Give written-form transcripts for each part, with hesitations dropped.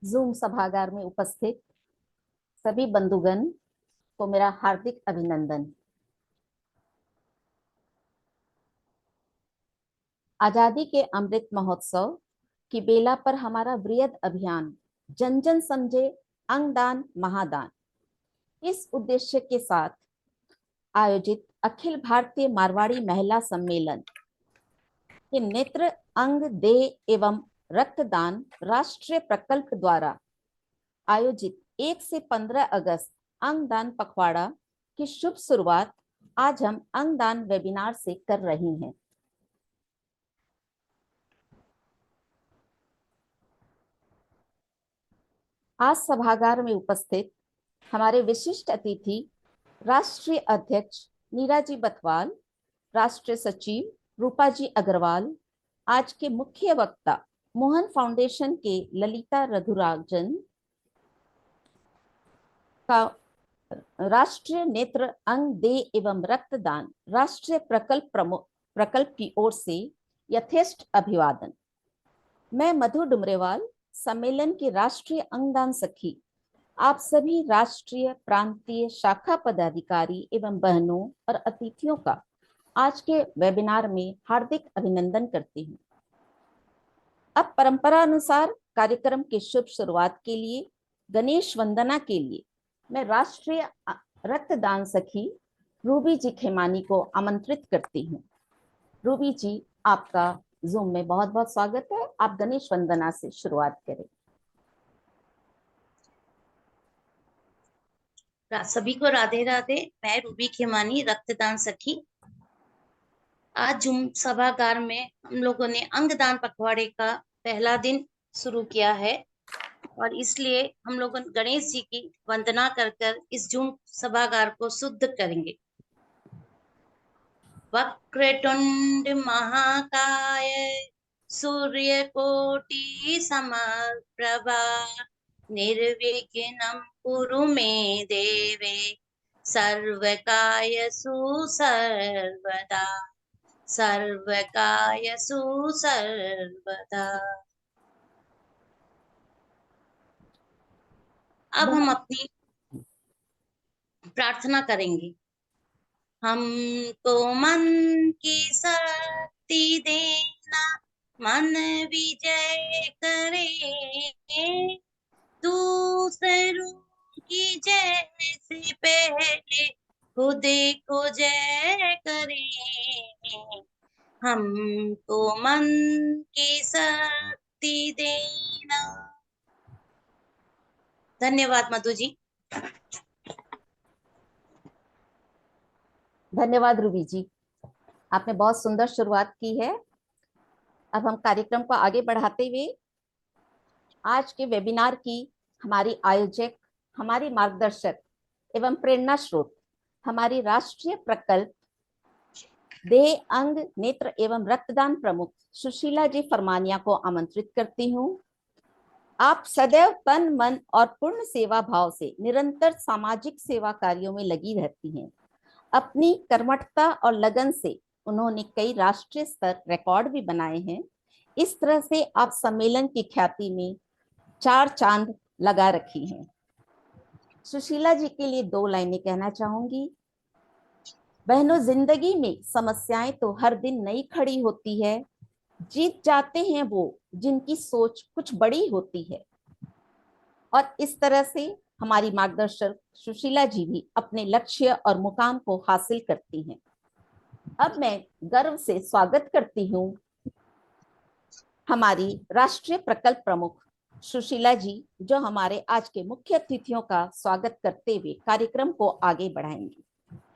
Zoom सभागार में उपस्थित सभी बंधुगण को मेरा हार्दिक अभिनंदन। आजादी के अमृत महोत्सव की बेला पर हमारा वृहद अभियान जन जन समझे अंगदान महादान, इस उद्देश्य के साथ आयोजित अखिल भारतीय मारवाड़ी महिला सम्मेलन के नेत्र अंग देह एवं रक्तदान राष्ट्रीय प्रकल्प द्वारा आयोजित 1 से 15 अगस्त अंगदान पखवाड़ा की शुभ शुरुआत आज हम अंगदान वेबिनार से कर रही हैं। आज सभागार में उपस्थित हमारे विशिष्ट अतिथि राष्ट्रीय अध्यक्ष नीराजी बथवाल, राष्ट्रीय सचिव रूपा जी अग्रवाल, आज के मुख्य वक्ता मोहन फाउंडेशन के ललिता रघुराजन का राष्ट्रीय नेत्र अंग देह एवं रक्तदान राष्ट्रीय प्रकल्प की ओर से यथेष्ट अभिवादन। मैं मधु डुमरेवाल, सम्मेलन की राष्ट्रीय अंगदान सखी, आप सभी राष्ट्रीय प्रांतीय शाखा पदाधिकारी एवं बहनों और अतिथियों का आज के वेबिनार में हार्दिक अभिनंदन करती हूँ। अब परंपरा अनुसार कार्यक्रम की शुभ शुरुआत के लिए गणेश वंदना के लिए मैं राष्ट्रीय रक्तदान सखी रूबी जी खेमानी को आमंत्रित करती हूँ। रूबी जी, आपका जूम में बहुत बहुत स्वागत है। आप गणेश वंदना से शुरुआत करें। सभी को राधे राधे। मैं रूबी खेमानी, रक्तदान सखी। आज जूम सभागार में हम लोगों ने अंगदान पखवाड़े का पहला दिन शुरू किया है और इसलिए हम लोग गणेश जी की वंदना कर कर इस जूम सभागार को शुद्ध करेंगे। वक्रतुंड महाकाय सूर्यकोटि समप्रभा निर्विघ्नं कुरु मे देवे सर्वकार्येषु सर्वदा सर्वकार्येषु सर्वदा। अब हम अपनी प्रार्थना करेंगे। हमको मन की शक्ति देना, मन विजय करे, दूसरों की जय से पहले खुद को जय करे। हमको मन की शक्ति देना। धन्यवाद मधु जी। धन्यवाद रूबी जी, आपने बहुत सुंदर शुरुआत की है। अब हम कार्यक्रम को आगे बढ़ाते हुए आज के वेबिनार की हमारी आयोजक, हमारी मार्गदर्शक एवं प्रेरणा स्रोत, हमारी राष्ट्रीय प्रकल्प देह अंग नेत्र एवं रक्तदान प्रमुख सुशीला जी फरमानिया को आमंत्रित करती हूँ। आप सदैव तन मन और पूर्ण सेवा भाव से निरंतर सामाजिक सेवा कार्यों में लगी रहती हैं। अपनी कर्मठता और लगन से उन्होंने कई राष्ट्रीय स्तर रिकॉर्ड भी बनाए हैं। इस तरह से आप सम्मेलन की ख्याति में 4 चांद लगा रखी हैं। सुशीला जी के लिए 2 लाइनें कहना चाहूंगी। बहनों, जिंदगी में समस्याएं तो हर दिन नई खड़ी होती है। जीत जाते हैं वो जिनकी सोच कुछ बड़ी होती है। और इस तरह से हमारी मार्गदर्शक सुशीला जी भी अपने लक्ष्य और मुकाम को हासिल करती हैं। अब मैं गर्व से स्वागत करती हूँ हमारी राष्ट्रीय प्रकल्प प्रमुख सुशीला जी, जो हमारे आज के मुख्य अतिथियों का स्वागत करते हुए कार्यक्रम को आगे बढ़ाएंगी।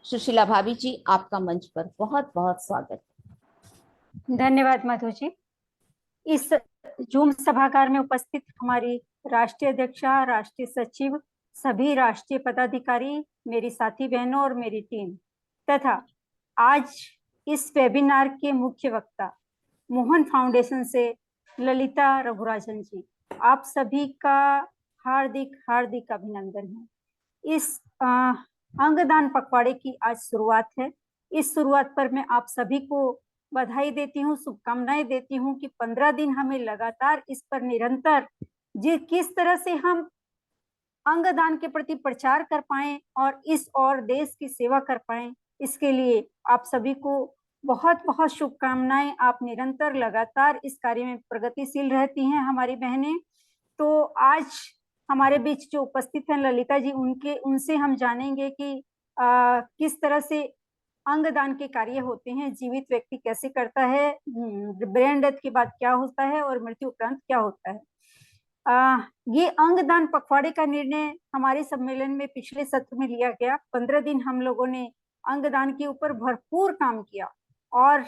सुशीला भाभी जी, आपका मंच पर बहुत बहुत स्वागत। धन्यवाद मधु जी। इस जूम सभागार में उपस्थित हमारी राष्ट्रीय अध्यक्षा, राष्ट्रीय सचिव, सभी राष्ट्रीय पदाधिकारी, मेरी साथी बहनों और मेरी टीम तथा आज इस वेबिनार के मुख्य वक्ता मोहन फाउंडेशन से ललिता रघुराजन जी, आप सभी का हार्दिक हार्दिक अभिनंदन है। इस अंगदान पखवाड़े की आज शुरुआत है। इस शुरुआत पर मैं आप सभी को बधाई देती हूँ, शुभकामनाएं देती हूँ कि 15 दिन हमें लगातार इस पर निरंतर किस तरह से हम अंगदान के प्रति प्रचार कर पाएं और इस और देश की सेवा कर पाएं, इसके लिए आप सभी को बहुत बहुत शुभकामनाएं। आप निरंतर लगातार इस कार्य में प्रगतिशील रहती हैं हमारी बहनें। तो आज हमारे बीच जो उपस्थित हैं ललिता जी, उनसे हम जानेंगे कि किस तरह से अंगदान के कार्य होते हैं, जीवित व्यक्ति कैसे करता है, ब्रेन डेथ के बाद क्या होता है और मृत्यु उपरांत क्या होता है। ये अंगदान पखवाड़े का निर्णय हमारे सम्मेलन में पिछले सत्र में लिया गया। 15 दिन हम लोगों ने अंगदान के ऊपर भरपूर काम किया और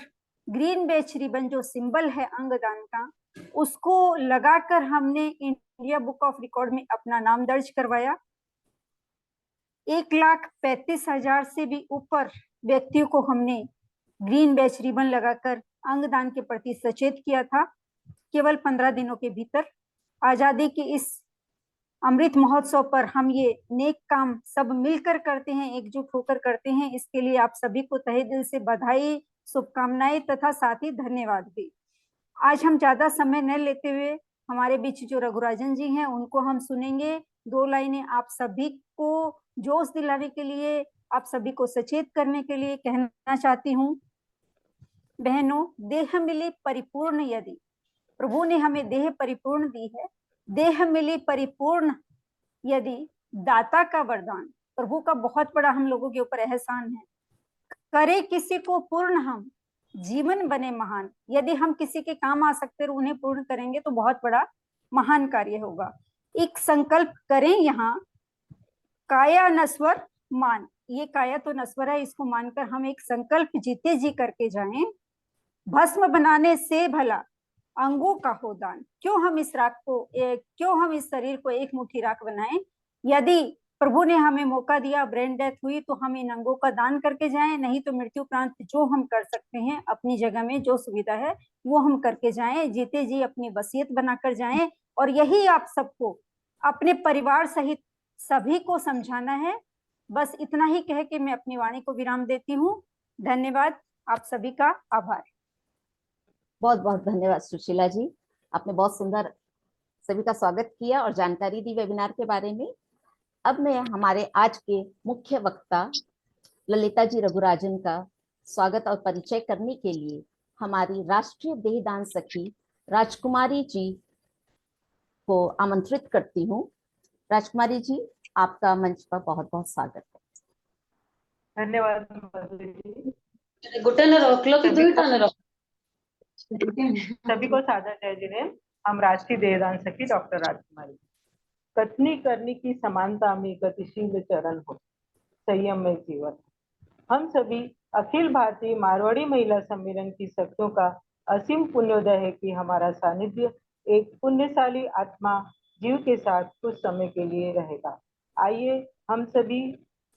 ग्रीन बेच रिबन जो सिंबल है अंगदान का, उसको लगाकर हमने इंडिया बुक ऑफ रिकॉर्ड में अपना नाम दर्ज करवाया। 1,35,000 से भी ऊपर व्यक्तियों को हमने ग्रीन बेच रिबन लगाकर अंगदान के प्रति सचेत किया था। केवल 15 दिनों के भीतर आजादी के इस अमृत महोत्सव पर हम ये नेक काम सब मिलकर करते हैं, एकजुट होकर करते हैं। इसके लिए आप सभी को तहे दिल से बधाई, शुभकामनाएं तथा साथ ही धन्यवाद भी। आज हम ज्यादा समय न लेते हुए हमारे बीच जो रघुराजन जी हैं उनको हम सुनेंगे। 2 लाइनें आप सभी को जोश दिलाने के लिए, आप सभी को सचेत करने के लिए कहना चाहती हूँ। बहनों, देह मिली परिपूर्ण यदि, प्रभु ने हमें देह परिपूर्ण दी है, देह मिली परिपूर्ण यदि दाता का वरदान, प्रभु का बहुत बड़ा हम लोगों के ऊपर एहसान है। करे किसी को पूर्ण हम, जीवन बने महान। यदि हम किसी के काम आ सकते और उन्हें पूर्ण करेंगे तो बहुत बड़ा महान कार्य होगा। एक संकल्प करें यहाँ, काया नश्वर मान। ये काया तो नश्वर है, इसको मानकर हम एक संकल्प जीते जी करके जाएं। भस्म बनाने से भला अंगों का हो दान। क्यों हम इस शरीर को एक मुट्ठी राख बनाएं। यदि प्रभु ने हमें मौका दिया, ब्रेन डेथ हुई, तो हम इन अंगों का दान करके जाएं। नहीं तो मृत्यु उपरांत जो हम कर सकते हैं अपनी जगह में, जो सुविधा है वो हम करके जाएं। जीते जी अपनी वसीयत बनाकर जाएं। और यही आप सबको अपने परिवार सहित सभी को समझाना है। बस इतना ही कह के मैं अपनी वाणी को विराम देती हूँ। धन्यवाद, आप सभी का आभार। बहुत बहुत धन्यवाद सुशीला जी, आपने बहुत सुंदर सभी का स्वागत किया और जानकारी दी वेबिनार के बारे में। अब मैं हमारे आज के मुख्य वक्ता ललिता जी रघुराजन का स्वागत और परिचय करने के लिए हमारी राष्ट्रीय देहदान सखी राजकुमारी जी को आमंत्रित करती हूँ। राजकुमारी जी, आपका मंच पर बहुत बहुत स्वागत है। धन्यवाद सभी को सादर जय जिनेन्द्र। हम राष्ट्रीय देहदान सखी डॉक्टर राजकुमारी। कथनी करनी की समानता में गतिशील चरण हो, संयम में जीवन। हम सभी अखिल भारतीय मारवाड़ी महिला सम्मेलन की सखियों का असीम पुण्योदय है कि हमारा सानिध्य एक पुण्यशाली आत्मा जीव के साथ कुछ समय के लिए रहेगा। आइए हम सभी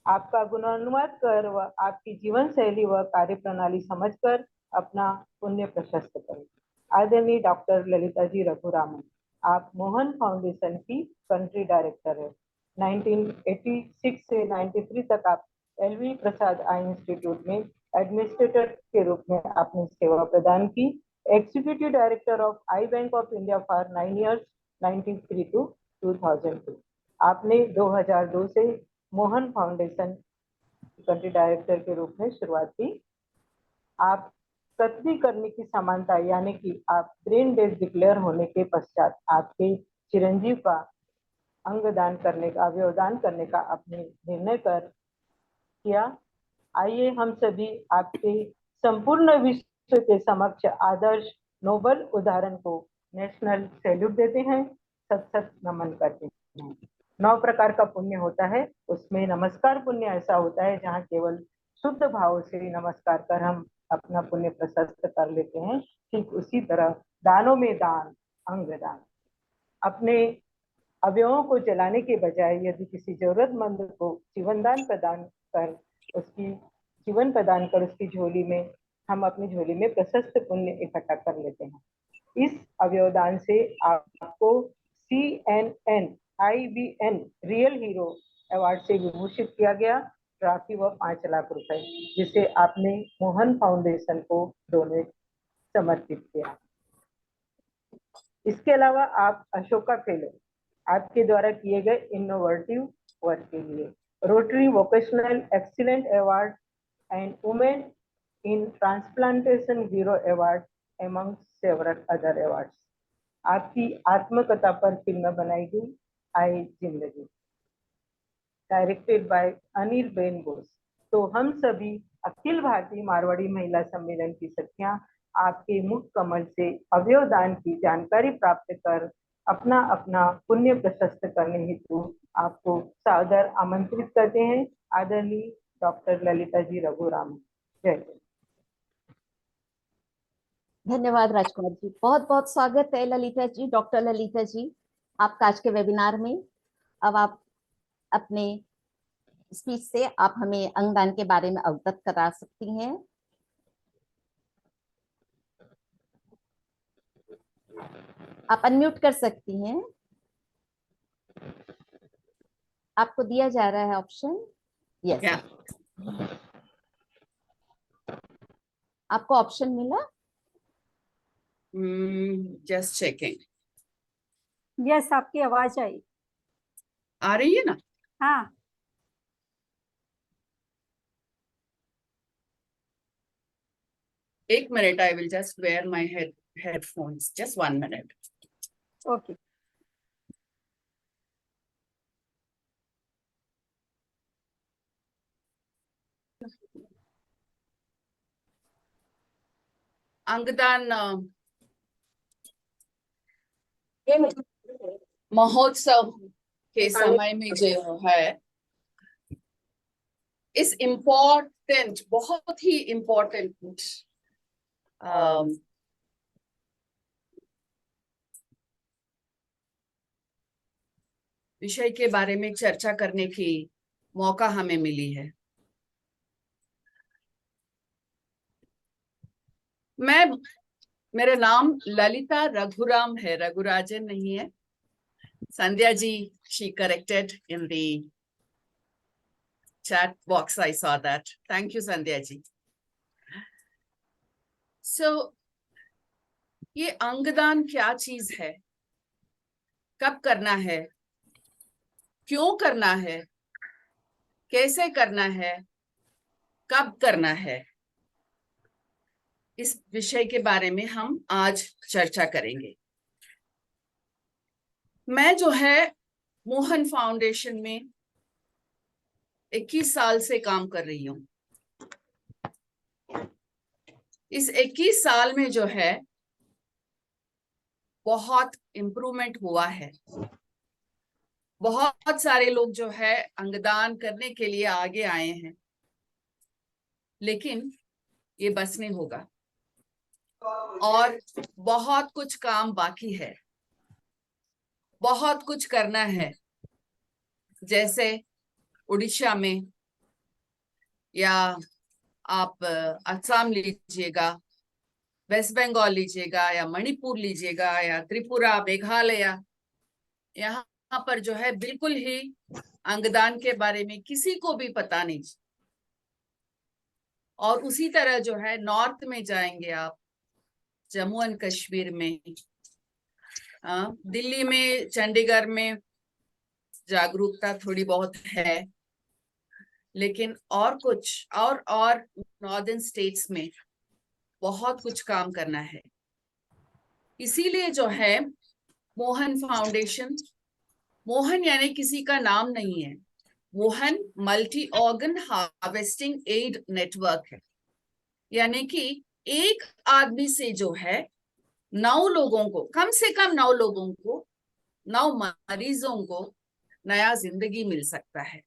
आपका गुणानुवाद कर व आपकी जीवन शैली व कार्य प्रणाली समझकर अपना पुण्य प्रशस्त करें। आदरणीय डॉक्टर ललिता जी रघुरामन, आप मोहन फाउंडेशन की कंट्री डायरेक्टर है। 1986 से 93 तक आप एलवी प्रसाद आई इंस्टीट्यूट में एडमिनिस्ट्रेटर के रूप में आपने सेवा प्रदान की। Executive director of I bank of India for 9 years 1993 to 2002। आपने 2002 से मोहन फाउंडेशन कंट्री डायरेक्टर के रूप में शुरुआत की। आप कथनी करने की समानता यानी कि आप ब्रेन डेथ डिक्लेयर होने के पश्चात आपके चिरंजीव का अंगदान करने का, अवयवदान करने का आपने निर्णय किया। आइए हम सभी आपके संपूर्ण विश्व के समक्ष आदर्श नोबल उदाहरण को नेशनल सैल्यूट देते हैं, सत सत नमन करते हैं। 9 प्रकार का पुण्य होता है, उसमें नमस्कार पुण्य ऐसा होता है जहाँ केवल शुद्ध भाव से नमस्कार कर हम अपना पुण्य प्रशस्त कर लेते हैं। ठीक उसी तरह दानों में दान, अंगदान। अपने अवयवों को जलाने के बजाय यदि किसी जरूरतमंद को जीवन प्रदान कर उसकी झोली में, हम अपनी झोली में प्रशस्त पुण्य इकट्ठा कर लेते हैं। इस अवयवदान से आपको CNN IBN real hero award से विभूषित किया गया, ट्रॉफी व 5 लाख रुपए, जिसे आपने मोहन फाउंडेशन को डोनेट समर्पित किया। इसके अलावा आप अशोका फेलो आपके द्वारा किए गए इनोवेटिव वर्क के लिए। Rotary vocational excellent award and women in transplantation bureau award among several other awards. आपकी आत्मकथा पर फिल्म बनाई गई आई जिंदगी, directed by Anil Ben Bose. तो हम सभी अखिल भारतीय मारवाड़ी महिला सम्मेलन की सखियां आपके मुख कमल से अवयवदान की जानकारी प्राप्त कर अपना अपना पुण्य प्रशस्त करने हेतु आपको सादर आमंत्रित करते हैं। आदरणीय डॉक्टर ललिता जी रघुराम। जय हिंद। धन्यवाद राजकुमार जी, बहुत बहुत स्वागत है ललिता जी, डॉक्टर ललिता जी, आपका आज के वेबिनार में। अब आप अपने स्पीच से आप हमें अंगदान के बारे में अवगत करा सकती हैं। आप अनम्यूट कर सकती हैं, आपको दिया जा रहा है ऑप्शन। यस, आपको ऑप्शन मिला? Just checking. यस, आपकी आवाज आई। आ रही है ना? हाँ, एक minute, I will just wear my headphones, just 1 minute. Okay. अंगदान महोत्सव के समय में जो है, इस इम्पोर्टेंट, बहुत ही इम्पोर्टेंट विषय के बारे में चर्चा करने की मौका हमें मिली है। मेरा नाम ललिता रघुराम है, रघुराजन नहीं है। Sandhya ji, she corrected in the chat box, I saw that. Thank you, Sandhya ji. So, ये अंगदान क्या चीज है, कब करना है, क्यों करना है, कैसे करना है, कब करना है, इस विषय के बारे में हम आज चर्चा करेंगे। मैं जो है मोहन फाउंडेशन में 21 साल से काम कर रही हूँ। इस 21 साल में जो है बहुत इम्प्रूवमेंट हुआ है। बहुत सारे लोग जो है अंगदान करने के लिए आगे आए हैं, लेकिन ये बस नहीं होगा और बहुत कुछ काम बाकी है, बहुत कुछ करना है। जैसे उड़ीसा में, या आप असम लीजिएगा, वेस्ट बंगाल लीजिएगा, या मणिपुर लीजिएगा, या त्रिपुरा, मेघालय, यहाँ पर जो है बिल्कुल ही अंगदान के बारे में किसी को भी पता नहीं। और उसी तरह जो है नॉर्थ में जाएंगे आप, जम्मू एंड कश्मीर में, दिल्ली में, चंडीगढ़ में जागरूकता थोड़ी बहुत है, लेकिन और कुछ और नॉर्दर्न स्टेट्स में बहुत कुछ काम करना है। इसीलिए जो है मोहन फाउंडेशन, मोहन यानी किसी का नाम नहीं है, Mohan multi organ harvesting aid network है। यानी कि एक आदमी से जो है 9 लोगों को, कम से कम 9 लोगों को, 9 मरीजों को नया जिंदगी मिल सकता है।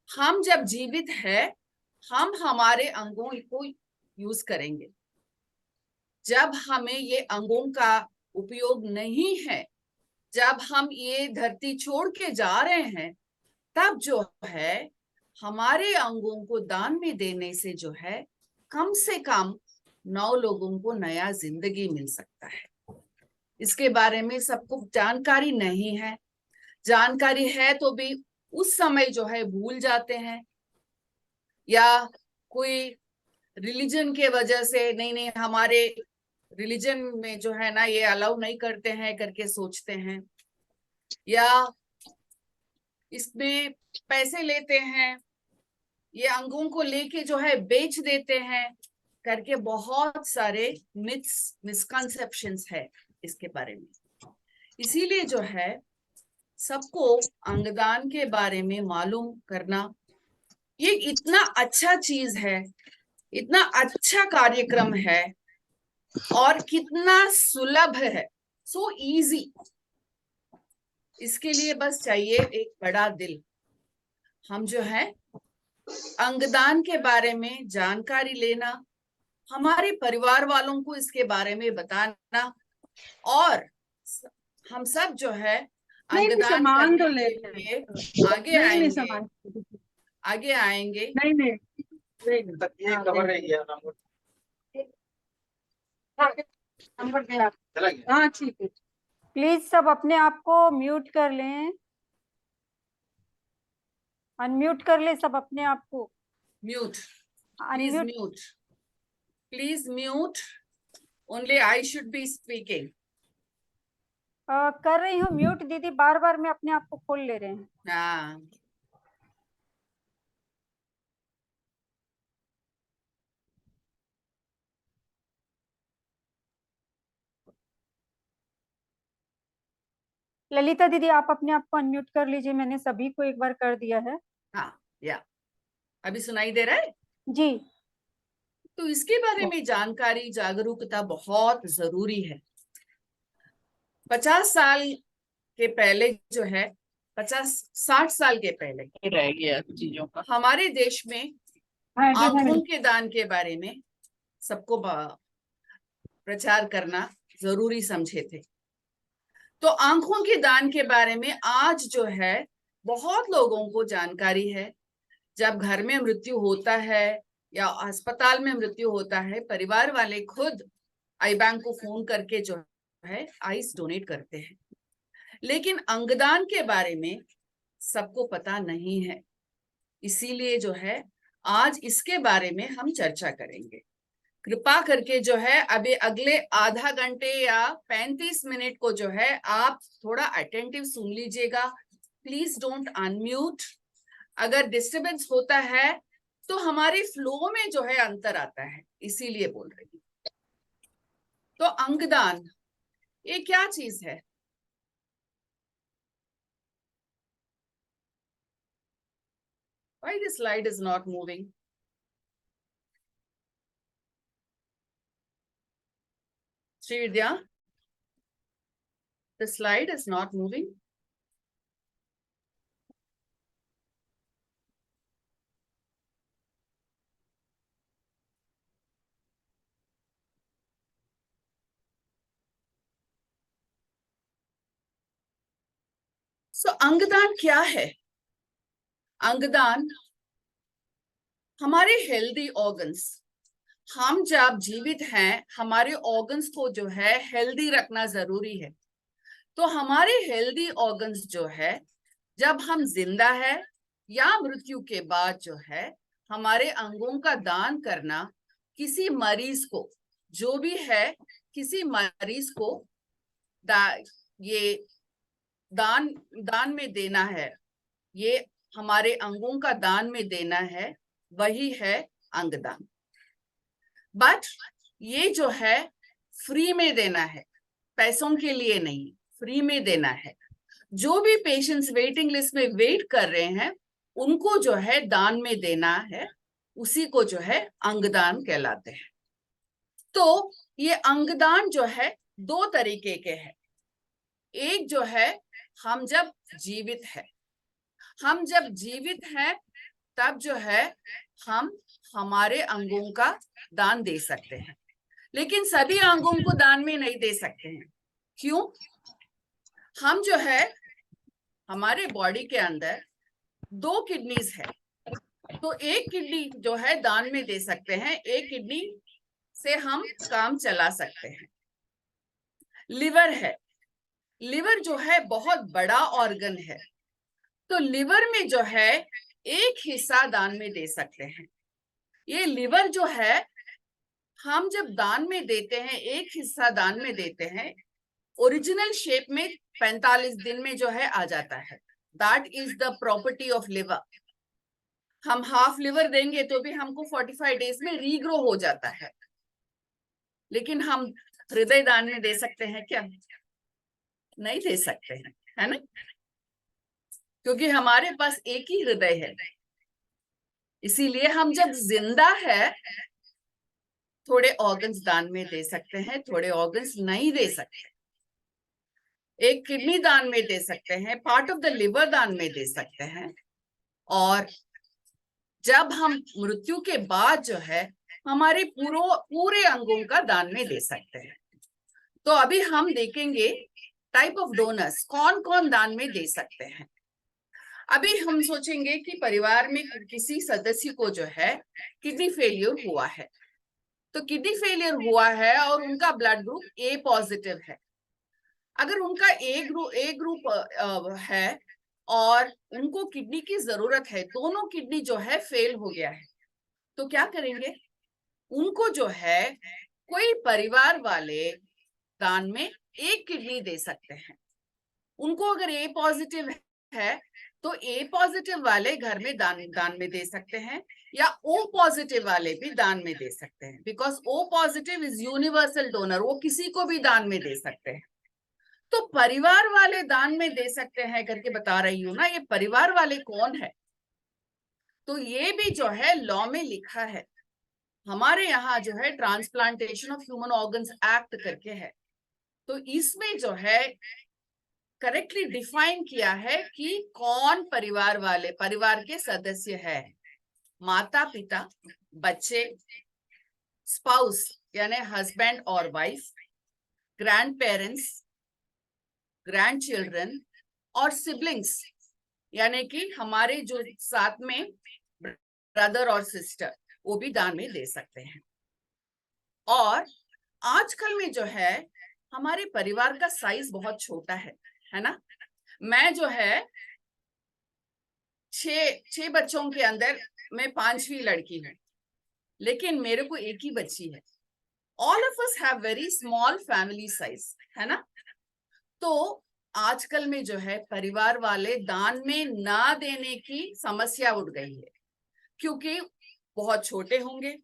हम जब जीवित है, हम हमारे अंगों को यूज करेंगे। जब हमें ये अंगों का उपयोग नहीं है, जब हम ये धरती छोड़ के जा रहे हैं, तब जो है हमारे अंगों को दान में देने से जो है कम से कम 9 लोगों को नया जिंदगी मिल सकता है। इसके बारे में सबको जानकारी नहीं है। जानकारी है तो भी उस समय जो है भूल जाते हैं, या कोई रिलीजन के वजह से नहीं हमारे रिलीजन में जो है ना ये अलाउ नहीं करते हैं करके सोचते हैं। या इसमें पैसे लेते हैं, ये अंगों को लेके जो है बेच देते हैं करके बहुत सारे मिथ्स, मिसकंसेप्शंस है इसके बारे में। इसीलिए जो है सबको अंगदान के बारे में मालूम करना, ये इतना अच्छा चीज है, इतना अच्छा कार्यक्रम है और कितना सुलभ है, सो इजी। इसके लिए बस चाहिए एक बड़ा दिल। हम जो है अंगदान के बारे में जानकारी लेना, हमारे परिवार वालों को इसके बारे में बताना, और हम सब जो है अंगदान सामान तो करने ले के लिए आगे नहीं आएंगे, सामान आगे आएंगे। नहीं ये कवर रही है नंबर दे आप। चला गया। हाँ ठीक है। प्लीज सब अपने आप को म्यूट कर लें, अनम्यूट कर ले सब अपने आप को। Mute, please unmute mute, please mute, only I should be speaking. कर रही हूँ म्यूट दीदी, बार बार में अपने आप को खोल ले रहे हैं। हाँ, ललिता दीदी आप अपने आप को अनम्यूट कर लीजिए, मैंने सभी को एक बार कर दिया है। हाँ, या अभी सुनाई दे रहा है? जी। तो इसके बारे में जानकारी, जागरूकता बहुत जरूरी है। 50 साल के पहले जो है, 50-60 साल के पहले रह गया चीजों का। हमारे देश में आंखों के दान के बारे में सबको प्रचार करना जरूरी समझे थे। तो आंखों के दान के बारे में आज जो है बहुत लोगों को जानकारी है। जब घर में मृत्यु होता है या अस्पताल में मृत्यु होता है, परिवार वाले खुद आई बैंक को फोन करके जो है आइस डोनेट करते हैं। लेकिन अंगदान के बारे में सबको पता नहीं है, इसीलिए जो है आज इसके बारे में हम चर्चा करेंगे। कृपा करके जो है अभी अगले आधा घंटे या 35 मिनट को जो है आप थोड़ा अटेंटिव सुन लीजिएगा। Please don't unmute. अगर डिस्टरबेंस होता है तो हमारे फ्लो में जो है अंतर आता है, इसीलिए बोल रही हूँ। तो अंगदान ये क्या चीज है? Why this slide is not moving? Srividya, the slide is not moving. So अंगदान क्या है? अंगदान हमारे हेल्दी ऑर्गन्स, हम जब जीवित हैं हमारे ऑर्गन्स को जो है हेल्दी रखना जरूरी है। तो हमारे हेल्दी ऑर्गन्स जो है जब हम जिंदा है या मृत्यु के बाद जो है हमारे अंगों का दान करना, किसी मरीज को जो भी है, किसी मरीज को ये दान में देना है, ये हमारे अंगों का दान में देना है, वही है अंगदान। बट ये जो है फ्री में देना है, पैसों के लिए नहीं, फ्री में देना है। जो भी पेशेंट्स वेटिंग लिस्ट में वेट कर रहे हैं उनको जो है दान में देना है, उसी को जो है अंगदान कहलाते हैं। तो ये अंगदान जो है दो तरीके के हैं। एक जो है हम जब जीवित है, हम जब जीवित हैं तब जो है हम हमारे अंगों का दान दे सकते हैं, लेकिन सभी अंगों को दान में नहीं दे सकते हैं। क्यों? हम जो है हमारे बॉडी के अंदर 2 किडनीज है, तो एक किडनी जो है दान में दे सकते हैं, एक किडनी से हम काम चला सकते हैं। लिवर है, लिवर जो है बहुत बड़ा ऑर्गन है, तो लिवर में जो है एक हिस्सा दान में दे सकते हैं। ये लिवर जो है हम जब दान में देते हैं, एक हिस्सा दान में देते हैं, ओरिजिनल शेप में 45 दिन में जो है आ जाता है। That is the property of liver. हम हाफ लिवर देंगे तो भी हमको 45 डेज में रीग्रो हो जाता है। लेकिन हम हृदय दान में दे सकते हैं क्या? नहीं दे सकते हैं, है ना, क्योंकि हमारे पास एक ही हृदय है। इसीलिए हम जब जिंदा है थोड़े ऑर्गन्स दान में दे सकते हैं, थोड़े ऑर्गन्स नहीं दे सकते। एक किडनी दान में दे सकते हैं, पार्ट ऑफ द लिवर दान में दे सकते हैं, और जब हम मृत्यु के बाद जो है हमारे पूरे अंगों का दान में दे सकते हैं। तो अभी हम देखेंगे टाइप ऑफ डोनर्स, कौन कौन दान में दे सकते हैं। अभी हम सोचेंगे कि परिवार में किसी सदस्य को जो है किडनी फेलियर हुआ है, तो किडनी फेलियर हुआ है और उनका ब्लड ग्रुप ए पॉजिटिव है। अगर उनका ए ग्रुप है और उनको किडनी की जरूरत है, दोनों किडनी जो है फेल हो गया है, तो क्या करेंगे? उनको जो है कोई परिवार वाले दान में एक किडनी दे सकते हैं। उनको अगर ए पॉजिटिव है तो ए पॉजिटिव वाले घर में दान में दे सकते हैं, या ओ पॉजिटिव वाले भी दान में दे सकते हैं, because O positive is universal donor, वो किसी को भी दान में दे सकते हैं। तो परिवार वाले दान में दे सकते हैं करके बता रही हूं ना, ये परिवार वाले कौन है? तो ये भी जो है लॉ में लिखा है। हमारे यहाँ जो है transplantation of human organs act करके है, तो इसमें जो है करेक्टली डिफाइन किया है कि कौन परिवार के सदस्य है। माता पिता, बच्चे, स्पाउस यानी हस्बैंड और wife, grand parents, grand children और सिबलिंग्स यानी कि हमारे जो साथ में ब्रदर और सिस्टर, वो भी दान में दे सकते हैं। और आजकल में जो है हमारे परिवार का साइज बहुत छोटा है ना। मैं जो है 6 बच्चों के अंदर मैं 5वीं लड़की हूँ, लेकिन मेरे को एक ही बच्ची है। All of us have very small family size, है ना। तो आजकल में जो है परिवार वाले दान में ना देने की समस्या उठ गई है, क्योंकि बहुत छोटे होंगे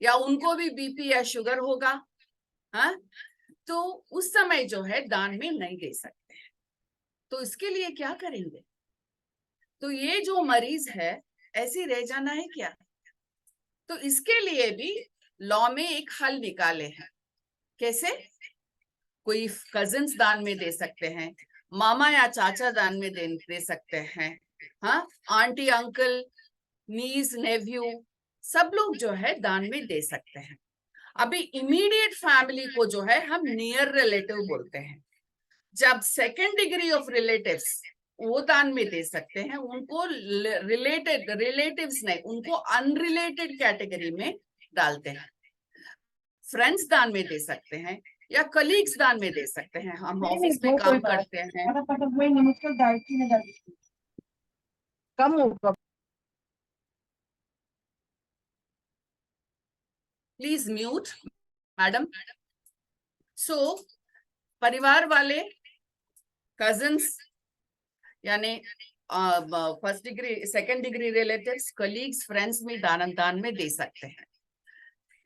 या उनको भी बीपी या शुगर होगा, हाँ, तो उस समय जो है दान में नहीं दे सकते हैं। तो इसके लिए क्या करेंगे? तो ये जो मरीज है ऐसे रह जाना है क्या? तो इसके लिए भी लॉ में एक हल निकाले हैं। कैसे? कोई कजिन्स दान में दे सकते हैं, मामा या चाचा दान में दे सकते हैं, हाँ, आंटी अंकल नीस नेव्यू सब लोग जो है दान में दे सकते हैं। अभी इमीडिएट फैमिली को जो है हम नियर रिलेटिव बोलते हैं। जब सेकेंड डिग्री ऑफ रिलेटिव्स वो दान में दे सकते हैं, उनको रिलेटिव्स नहीं, उनको अनरिलेटेड कैटेगरी में डालते हैं। फ्रेंड्स दान में दे सकते हैं या कलीग्स दान में दे सकते हैं। हम ऑफिस में काम करते हैं, कम होगा। Please mute madam. सो परिवार वाले कजिन्स यानी first degree second degree relatives, colleagues, friends में दान में दे सकते हैं।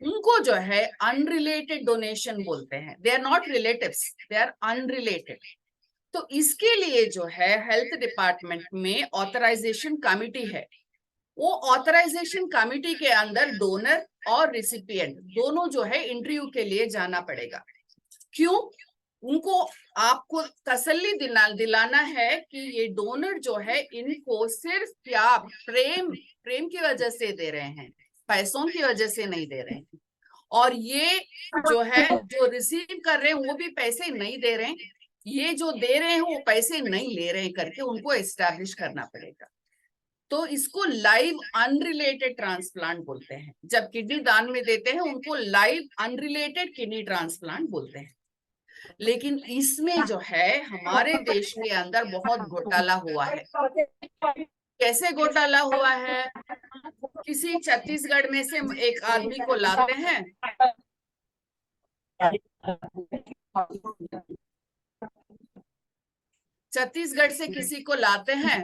उनको जो है अनरिलेटेड डोनेशन बोलते हैं। They are not relatives, they are unrelated. तो इसके लिए जो है हेल्थ डिपार्टमेंट में ऑथराइजेशन कमिटी है। वो ऑथराइजेशन कमिटी के अंदर डोनर और रिसिपिएंट दोनों जो है इंटरव्यू के लिए जाना पड़ेगा। क्यों? उनको आपको तसल्ली दिलाना है कि ये डोनर जो है इनको सिर्फ प्यार प्रेम की वजह से दे रहे हैं, पैसों की वजह से नहीं दे रहे हैं। और ये जो है जो रिसीव कर रहे हैं वो भी पैसे नहीं दे रहे हैं, ये जो दे रहे हैं वो पैसे नहीं ले रहे हैं करके उनको एस्टैब्लिश करना पड़ेगा। तो इसको लाइव अनरिलेटेड ट्रांसप्लांट बोलते हैं। जब किडनी दान में देते हैं उनको लाइव अनरिलेटेड किडनी ट्रांसप्लांट बोलते हैं। लेकिन इसमें जो है हमारे देश के अंदर बहुत घोटाला हुआ है। कैसे घोटाला हुआ है? किसी छत्तीसगढ़ में से एक आदमी को लाते हैं, छत्तीसगढ़ से किसी को लाते हैं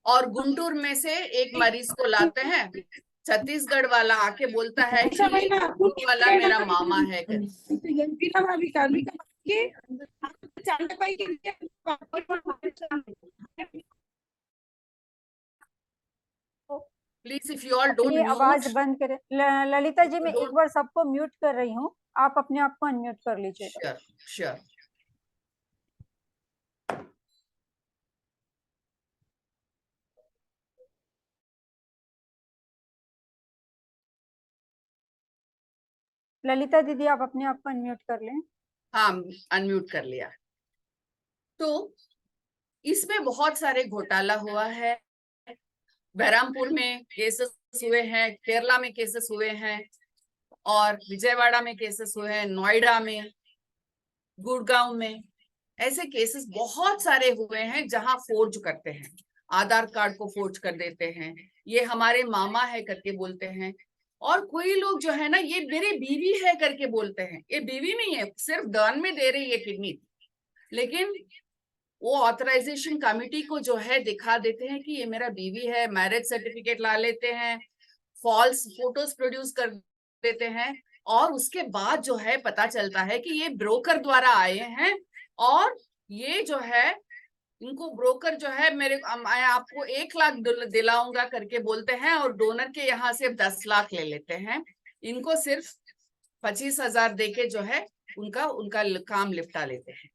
और गुंटूर में से एक मरीज को लाते हैं, छत्तीसगढ़ वाला आके बोलता है कि ये गुंटूर वाला मेरा मामा है please if you all don't ये आवाज म्यूट। बंद करें। ललिता जी, मैं Don't- एक बार सबको म्यूट कर रही हूँ, आप अपने आप को अनम्यूट कर लीजिए। Sure sure. ललिता दीदी, आप अपने आप को अनम्यूट कर लें। हाँ, अनम्यूट कर लिया। तो इसमें बहुत सारे घोटाला हुआ है। बहरामपुर में केसेस हुए हैं, केरला में केसेस हुए हैं, और विजयवाड़ा में केसेस हुए हैं, नोएडा में, गुड़गांव में। ऐसे केसेस बहुत सारे हुए हैं जहां फोर्ज करते हैं, आधार कार्ड को फोर्ज कर देते हैं, ये हमारे मामा है करके बोलते हैं। और कोई लोग जो है ना, ये मेरी बीवी है करके बोलते हैं। ये बीवी नहीं है, सिर्फ दान में दे रही है किडनी, लेकिन वो ऑथराइजेशन कमिटी को जो है दिखा देते हैं कि ये मेरा बीवी है, मैरिज सर्टिफिकेट ला लेते हैं, फॉल्स फोटोज प्रोड्यूस कर देते हैं, और उसके बाद जो है पता चलता है कि ये ब्रोकर द्वारा आए हैं, और ये जो है इनको ब्रोकर जो है मैं आपको 1 लाख दिलाऊंगा करके बोलते हैं, और डोनर के यहाँ से 10 लाख ले लेते हैं। इनको सिर्फ 25,000 देके जो है उनका काम निपटा लेते हैं।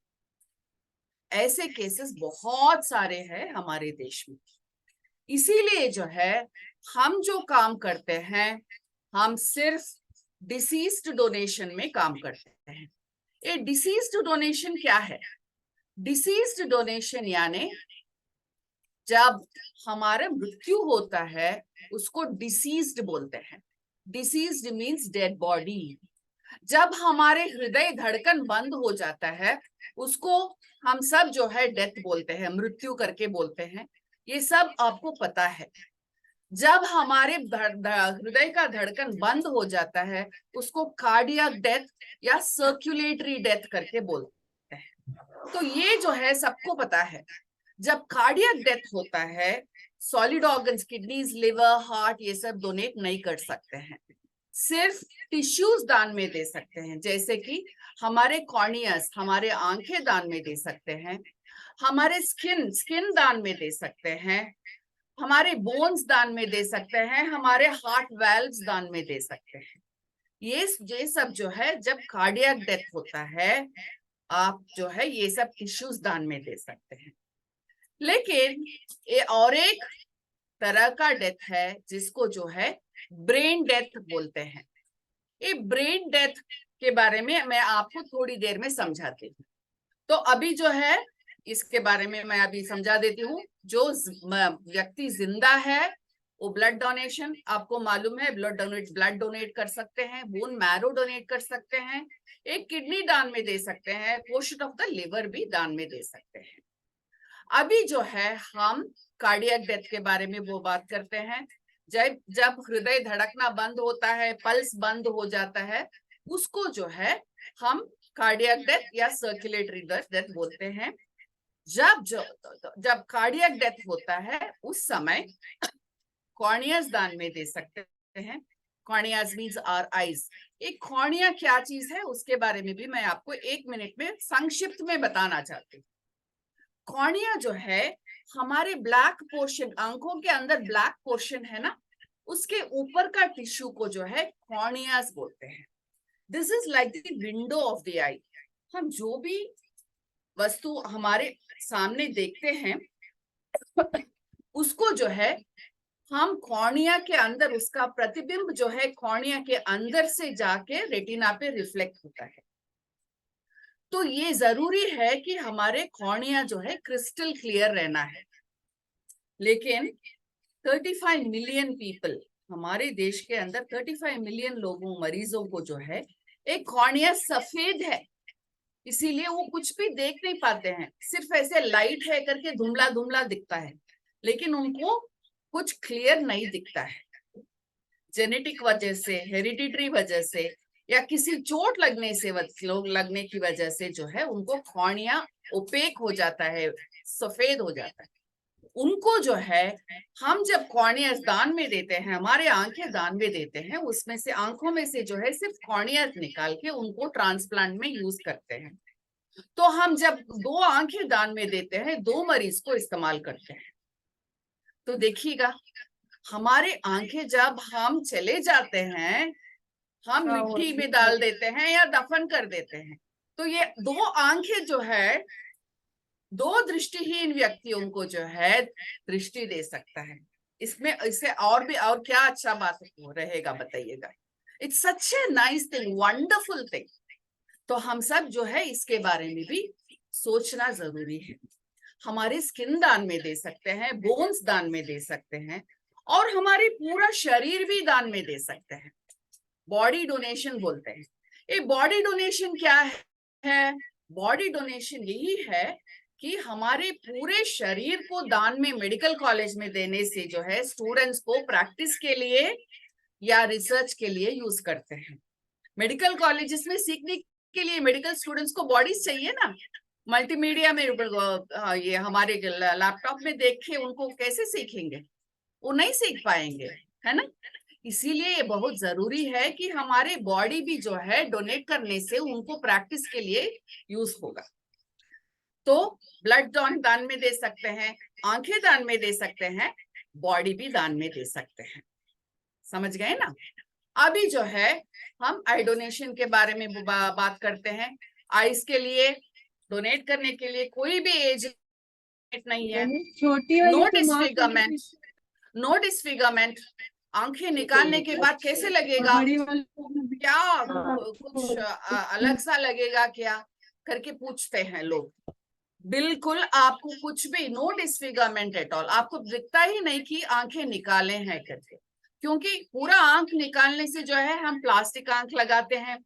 ऐसे केसेस बहुत सारे हैं हमारे देश में। इसीलिए जो है हम जो काम करते हैं, हम सिर्फ डिसीज्ड डोनेशन में काम करते हैं। ये डिसीज्ड डोनेशन क्या है? डिसीज्ड डोनेशन यानी जब हमारा मृत्यु होता है उसको डिसीज्ड बोलते हैं। Deceased means dead body. जब हमारे हृदय धड़कन बंद हो जाता है उसको हम सब जो है डेथ बोलते हैं, मृत्यु करके बोलते हैं। ये सब आपको पता है। जब हमारे हृदय का धड़कन बंद हो जाता है उसको कार्डियक डेथ या सर्कुलेटरी डेथ करके बोलते हैं। तो ये जो है सबको पता है। जब कार्डियक डेथ होता है, solid organs, kidneys, liver, heart, ये सब डोनेट नहीं कर सकते हैं, सिर्फ टिश्यूज दान में दे सकते हैं। जैसे कि हमारे कॉर्नियस, हमारे आंखें दान में दे सकते हैं, हमारे स्किन दान में दे सकते हैं, हमारे बोन्स दान में दे सकते हैं, हमारे हार्ट वाल्व्स दान में दे सकते हैं। ये सब जो है जब कार्डियक डेथ होता है, आप जो है ये सब टिश्यूज दान में दे सकते हैं। लेकिन ये और एक तरह का डेथ है जिसको जो है ब्रेन डेथ बोलते हैं। ये ब्रेन डेथ के बारे में मैं आपको थोड़ी देर में समझाती हूँ। तो अभी जो है इसके बारे में मैं अभी समझा देती हूँ। जो व्यक्ति जिंदा है वो ब्लड डोनेशन, आपको मालूम है, ब्लड डोनेट कर सकते हैं, बोन मैरो डोनेट कर सकते हैं, एक किडनी दान में दे सकते हैं, पोर्शन ऑफ द लिवर भी दान में दे सकते हैं। अभी जो है हम कार्डियक डेथ के बारे में वो बात करते हैं। जब हृदय धड़कना बंद होता है, पल्स बंद हो जाता है, उसको जो है हम कार्डियक डेथ या सर्कुलेटरी डेथ बोलते हैं। जब कार्डियक डेथ होता है उस समय कॉर्नियास दान में दे सकते हैं। कॉर्नियास मीन्स आवर आईज। एक कॉर्निया क्या चीज है उसके बारे में भी मैं आपको 1 मिनट में संक्षिप्त में बताना चाहती हूँ। कॉर्निया जो है हमारे ब्लैक पोर्शन, आंखों के अंदर ब्लैक पोर्शन है ना, उसके ऊपर का टिश्यू को जो है कॉर्नियास बोलते हैं। This is like the window of the eye. हम जो भी वस्तु हमारे सामने देखते हैं उसको जो है हम कॉर्निया के अंदर, उसका प्रतिबिंब जो है कॉर्निया के अंदर से जाके रेटिना पे रिफ्लेक्ट होता है। तो ये जरूरी है कि हमारे कॉर्निया जो है क्रिस्टल क्लियर रहना है। लेकिन 35 मिलियन पीपल, हमारे देश के अंदर 35 मिलियन लोगों, मरीजों को जो है एक कॉर्निया सफेद है, इसीलिए वो कुछ भी देख नहीं पाते हैं। सिर्फ ऐसे लाइट है करके धुंधला धुंधला दिखता है, लेकिन उनको कुछ क्लियर नहीं दिखता है। जेनेटिक वजह से, हेरिडिटरी वजह से, या किसी चोट लगने की वजह से जो है उनको कॉर्निया ओपेक हो जाता है, सफेद हो जाता है, उनको जो है हम जब कॉर्नियास दान में देते हैं, हमारे आंखें दान में देते हैं, उसमें से आंखों में से जो है सिर्फ कॉर्नियास निकाल के उनको ट्रांसप्लांट में यूज करते हैं। तो हम जब 2 आंखें दान में देते हैं, 2 मरीज को इस्तेमाल करते हैं। तो देखिएगा, हमारे आंखें जब हम चले जाते हैं, हम मिट्टी में डाल देते हैं या दफन कर देते हैं, तो ये 2 आंखें जो है 2 दृष्टिहीन व्यक्तियों को जो है दृष्टि दे सकता है। इसमें इससे और भी और क्या अच्छा बात रहेगा बताइएगा। It's such a nice thing, wonderful thing. तो हम सब जो है इसके बारे में भी सोचना जरूरी है। हमारे स्किन दान में दे सकते हैं, बोन्स दान में दे सकते हैं, और हमारे पूरा शरीर भी दान में दे सकते हैं। बॉडी डोनेशन बोलते हैं। ये बॉडी डोनेशन क्या है? बॉडी डोनेशन यही है कि हमारे पूरे शरीर को दान में मेडिकल कॉलेज में देने से जो है स्टूडेंट्स को प्रैक्टिस के लिए या रिसर्च के लिए यूज करते हैं। मेडिकल कॉलेजेस में सीखने के लिए मेडिकल स्टूडेंट्स को बॉडीज चाहिए ना। मल्टीमीडिया में ये हमारे लैपटॉप में देख के उनको कैसे सीखेंगे? वो नहीं सीख पाएंगे, है ना। इसीलिए ये बहुत जरूरी है कि हमारे बॉडी भी जो है डोनेट करने से उनको प्रैक्टिस के लिए यूज होगा। तो ब्लड दान में दे सकते हैं, आंखें दान में दे सकते हैं, बॉडी भी दान में दे सकते हैं। समझ गए ना। अभी जो है हम आई डोनेशन के बारे में बात करते हैं। आईज के लिए डोनेट करने के लिए कोई भी एज नहीं है। नो डिस्फिगरमेंट, आंखें निकालने के बाद कैसे लगेगा, क्या कुछ अलग सा लगेगा क्या करके पूछते हैं लोग। बिल्कुल आपको कुछ भी, नो डिस्फिगरमेंट एट ऑल, आपको दिखता ही नहीं कि आंखें निकाले हैं करके, क्योंकि पूरा आंख निकालने से जो है हम प्लास्टिक आंख लगाते हैं,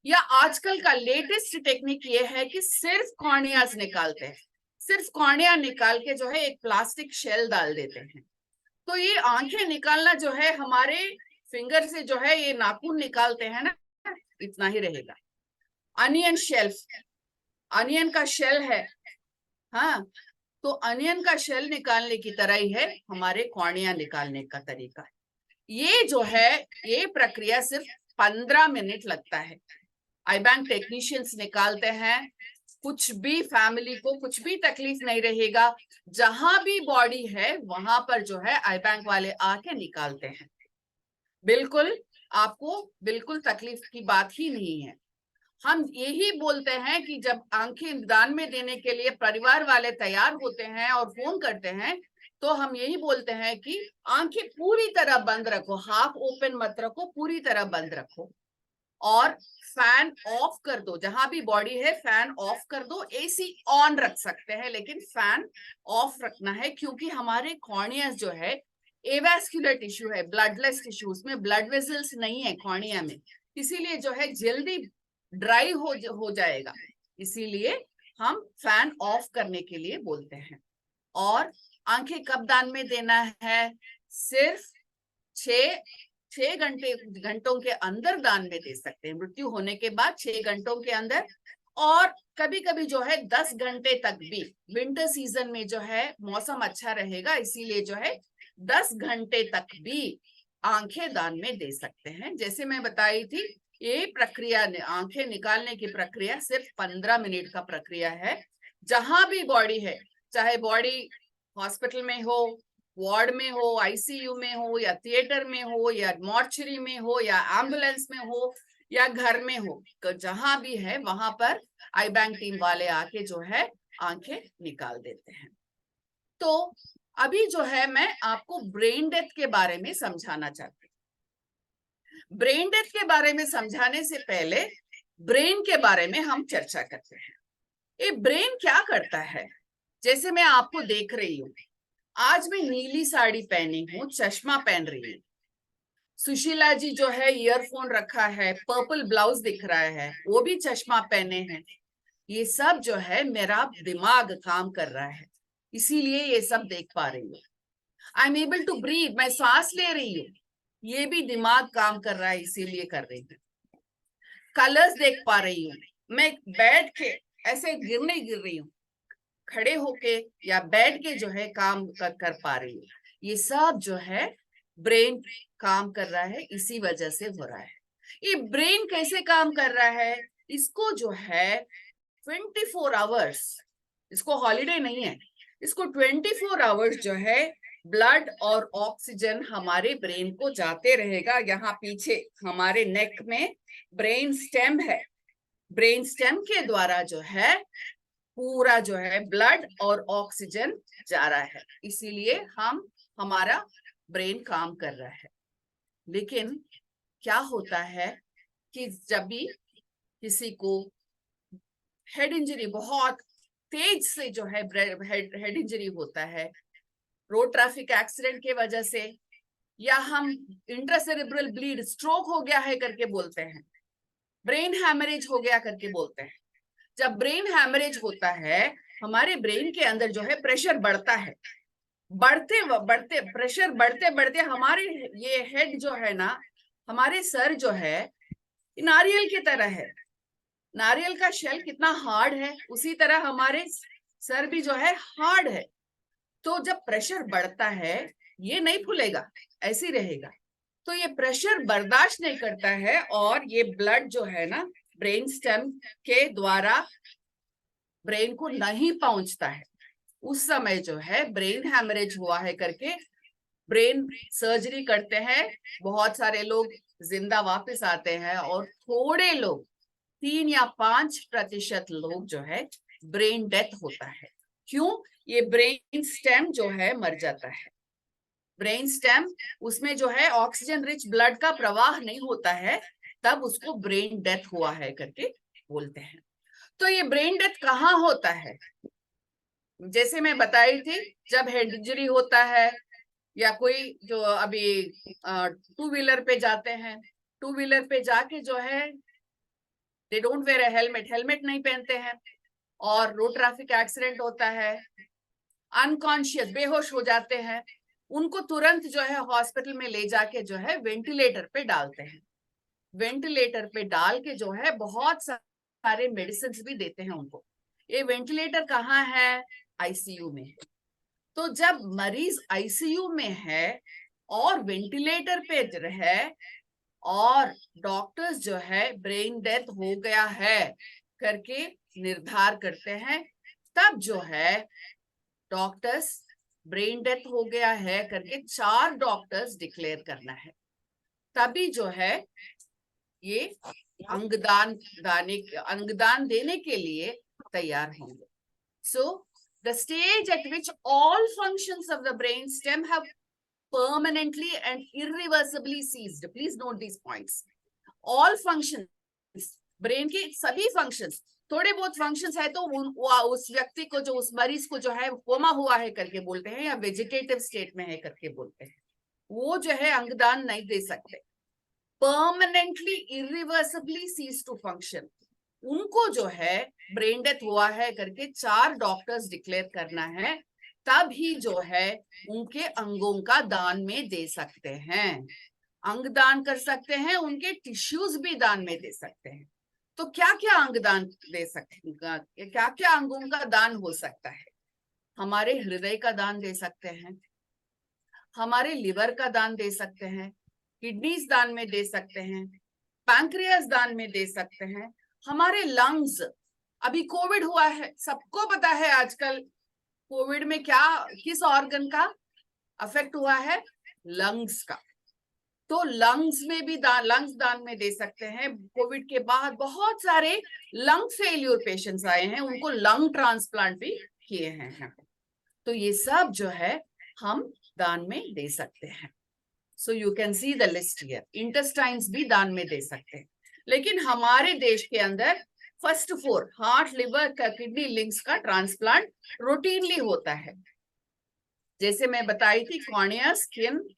या आजकल का लेटेस्ट टेक्निक ये है कि सिर्फ कॉर्नियास निकालते हैं। सिर्फ कॉर्निया निकाल के जो है एक प्लास्टिक शेल डाल देते हैं। तो ये आंखें निकालना जो है हमारे फिंगर से जो है ये नाखून निकालते हैं ना, इतना ही रहेगा। अनियन शेल्फ, अनियन का शेल है, हाँ, तो अनियन का शेल निकालने की तरह ही है हमारे कॉर्निया निकालने का तरीका। ये जो है ये प्रक्रिया सिर्फ 15 मिनट लगता है। आई बैंक टेक्नीशियंस निकालते हैं, कुछ भी फैमिली को कुछ भी तकलीफ नहीं रहेगा। जहां भी बॉडी है वहां पर जो है आई बैंक वाले आके निकालते हैं। बिल्कुल आपको बिल्कुल तकलीफ की बात ही नहीं है। हम यही बोलते हैं कि जब आंखें दान में देने के लिए परिवार वाले तैयार होते हैं और फोन करते हैं, तो हम यही बोलते हैं कि आंखें पूरी तरह बंद रखो, हाफ ओपन मत रखो, पूरी तरह बंद रखो, और फैन ऑफ कर दो। जहां भी बॉडी है फैन ऑफ कर दो। एसी ऑन रख सकते हैं लेकिन फैन ऑफ रखना है, क्योंकि हमारे कॉर्निया जो है एवास्कुलर टिश्यू है, ब्लडलेस टिश्यू, उसमें ब्लड वेसल्स नहीं है कॉर्निया में, इसीलिए जो है जल्दी ड्राई हो जाएगा। इसीलिए हम फैन ऑफ करने के लिए बोलते हैं। और आंखें कब दान में देना है? सिर्फ 6 घंटों के अंदर दान में दे सकते हैं, मृत्यु होने के बाद 6 घंटों के अंदर। और कभी कभी जो है 10 घंटे तक भी, विंटर सीजन में जो है मौसम अच्छा रहेगा, इसीलिए जो है 10 घंटे तक भी आंखें दान में दे सकते हैं। जैसे मैं बताई थी, ये प्रक्रिया, आंखें निकालने की प्रक्रिया सिर्फ 15 मिनट का प्रक्रिया है। जहां भी बॉडी है, चाहे बॉडी हॉस्पिटल में हो, वार्ड में हो, आईसीयू में हो, या थिएटर में हो, या मॉर्चरी में हो, या एम्बुलेंस में हो, या घर में हो, जहां भी है वहां पर आई बैंक टीम वाले आके जो है आंखें निकाल देते हैं। तो अभी जो है मैं आपको ब्रेन डेथ के बारे में समझाना चाहती हूँ। ब्रेन डेथ के बारे में समझाने से पहले ब्रेन के बारे में हम चर्चा करते हैं। ये ब्रेन क्या करता है? जैसे मैं आपको देख रही हूँ, आज मैं नीली साड़ी पहनी हूँ, चश्मा पहन रही हूँ। सुशीला जी जो है ईयरफोन रखा है, पर्पल ब्लाउज दिख रहा है, वो भी चश्मा पहने हैं। ये सब जो है मेरा दिमाग काम कर रहा है, इसीलिए ये सब देख पा रही हूँ। I am able to breathe, मैं सांस ले रही हूँ, ये भी दिमाग काम कर रहा है, इसीलिए कर रही हूँ। कलर्स देख पा रही हूँ, मैं बैठ के ऐसे गिर रही हूँ, खड़े होके या बैठ के जो है काम कर पा रही हूँ। ये सब जो है ब्रेन काम कर रहा है, इसी वजह से हो रहा है। ये ब्रेन कैसे काम कर रहा है, इसको जो है 24 आवर्स, इसको हॉलीडे नहीं है, इसको 24 आवर्स जो है ब्लड और ऑक्सीजन हमारे ब्रेन को जाते रहेगा। यहाँ पीछे हमारे नेक में ब्रेन स्टेम है, ब्रेन स्टेम के द्वारा जो है पूरा जो है ब्लड और ऑक्सीजन जा रहा है, इसीलिए हमारा ब्रेन काम कर रहा है। लेकिन क्या होता है कि जब भी किसी को हेड इंजरी, बहुत तेज से जो है हेड इंजरी होता है, रोड ट्रैफिक एक्सीडेंट के वजह से, या हम इंट्रासेरेब्रल ब्लीड, स्ट्रोक हो गया है करके बोलते हैं, ब्रेन हैमरेज हो गया करके बोलते हैं। जब ब्रेन हैमरेज होता है, हमारे ब्रेन के अंदर जो है प्रेशर बढ़ता है, बढ़ते बढ़ते प्रेशर बढ़ते बढ़ते हमारे ये हेड जो है ना, हमारे सर जो है नारियल की तरह है। नारियल का शेल कितना हार्ड है, उसी तरह हमारे सर भी जो है हार्ड है। तो जब प्रेशर बढ़ता है, ये नहीं फूलेगा, ऐसे रहेगा। तो ये प्रेशर बर्दाश्त नहीं करता है और ये ब्लड जो है ना ब्रेन स्टेम के द्वारा ब्रेन को नहीं पहुंचता है। उस समय जो है ब्रेन हैमरेज हुआ है करके ब्रेन सर्जरी करते हैं। बहुत सारे लोग जिंदा वापस आते हैं और थोड़े लोग, 3 या 5% लोग जो है ब्रेन डेथ होता है। क्यों? ये ब्रेन स्टेम जो है मर जाता है। ब्रेन स्टेम, उसमें जो है ऑक्सीजन रिच ब्लड का प्रवाह नहीं होता है, तब उसको ब्रेन डेथ हुआ है करके बोलते हैं। तो ये ब्रेन डेथ कहाँ होता है? जैसे मैं बताई थी, जब हेड इंजरी होता है, या कोई जो अभी 2 व्हीलर पे जाते हैं, 2 व्हीलर पे जाके जो है they don't wear a helmet, helmet नहीं पहनते हैं और रोड ट्रैफिक एक्सीडेंट होता है, अनकॉन्शियस, बेहोश हो जाते हैं, उनको तुरंत जो है हॉस्पिटल में ले जाके जो है वेंटिलेटर पे डालते हैं। वेंटिलेटर पे डाल के जो है बहुत सारे मेडिसिन भी देते हैं उनको। ये वेंटिलेटर कहाँ है? आईसीयू में है। तो जब मरीज आईसीयू में है और वेंटिलेटर पे है और डॉक्टर्स जो है ब्रेन डेथ हो गया है करके निर्धार करते हैं, तब जो है डॉक्टर्स ब्रेन डेथ हो गया है करके 4 डॉक्टर्स डिक्लेयर करना है, तभी जो है ये अंगदान देने के लिए तैयार होंगे। So the stage at which all functions of the brain stem have permanently and irreversibly ceased. Please note these points. All functions, brain के सभी फंक्शंस, थोड़े बहुत फंक्शंस है तो उस व्यक्ति को, जो उस मरीज को जो है कोमा हुआ है करके बोलते हैं या वेजिटेटिव स्टेट में है करके बोलते हैं, वो जो है अंगदान नहीं दे सकते। Permanently irreversibly cease to function, उनको जो है ब्रेन डेथ हुआ है करके 4 डॉक्टर्स डिक्लेयर करना है, तब ही जो है उनके अंगों का दान में दे सकते हैं। अंग दान कर सकते हैं, उनके टिश्यूज भी दान में दे सकते हैं। तो क्या क्या अंग दान दे सकते हैं, क्या क्या अंगों का दान हो सकता है? हमारे हृदय का दान दे सकते हैं, हमारे लिवर का दान दे सकते हैं, किडनीज दान में दे सकते हैं, पैंक्रियास दान में दे सकते हैं, हमारे लंग्स, अभी कोविड हुआ है, सबको पता है आजकल कोविड में क्या, किस ऑर्गन का अफेक्ट हुआ है? लंग्स का। तो लंग्स में भी लंग्स दान में दे सकते हैं। कोविड के बाद बहुत सारे लंग फेल्यूर पेशेंट्स आए हैं, उनको लंग ट्रांसप्लांट भी किए हैं। तो ये सब जो है हम दान में दे सकते हैं। So you can see the list here. Intestines भी दान में दे सकते हैं। लेकिन हमारे देश के अंदर फर्स्ट 4 हार्ट, लिवर, किडनी, लिंग्स का ट्रांसप्लांट रूटीनली होता है। जैसे मैं बताई थी, cornea, skin,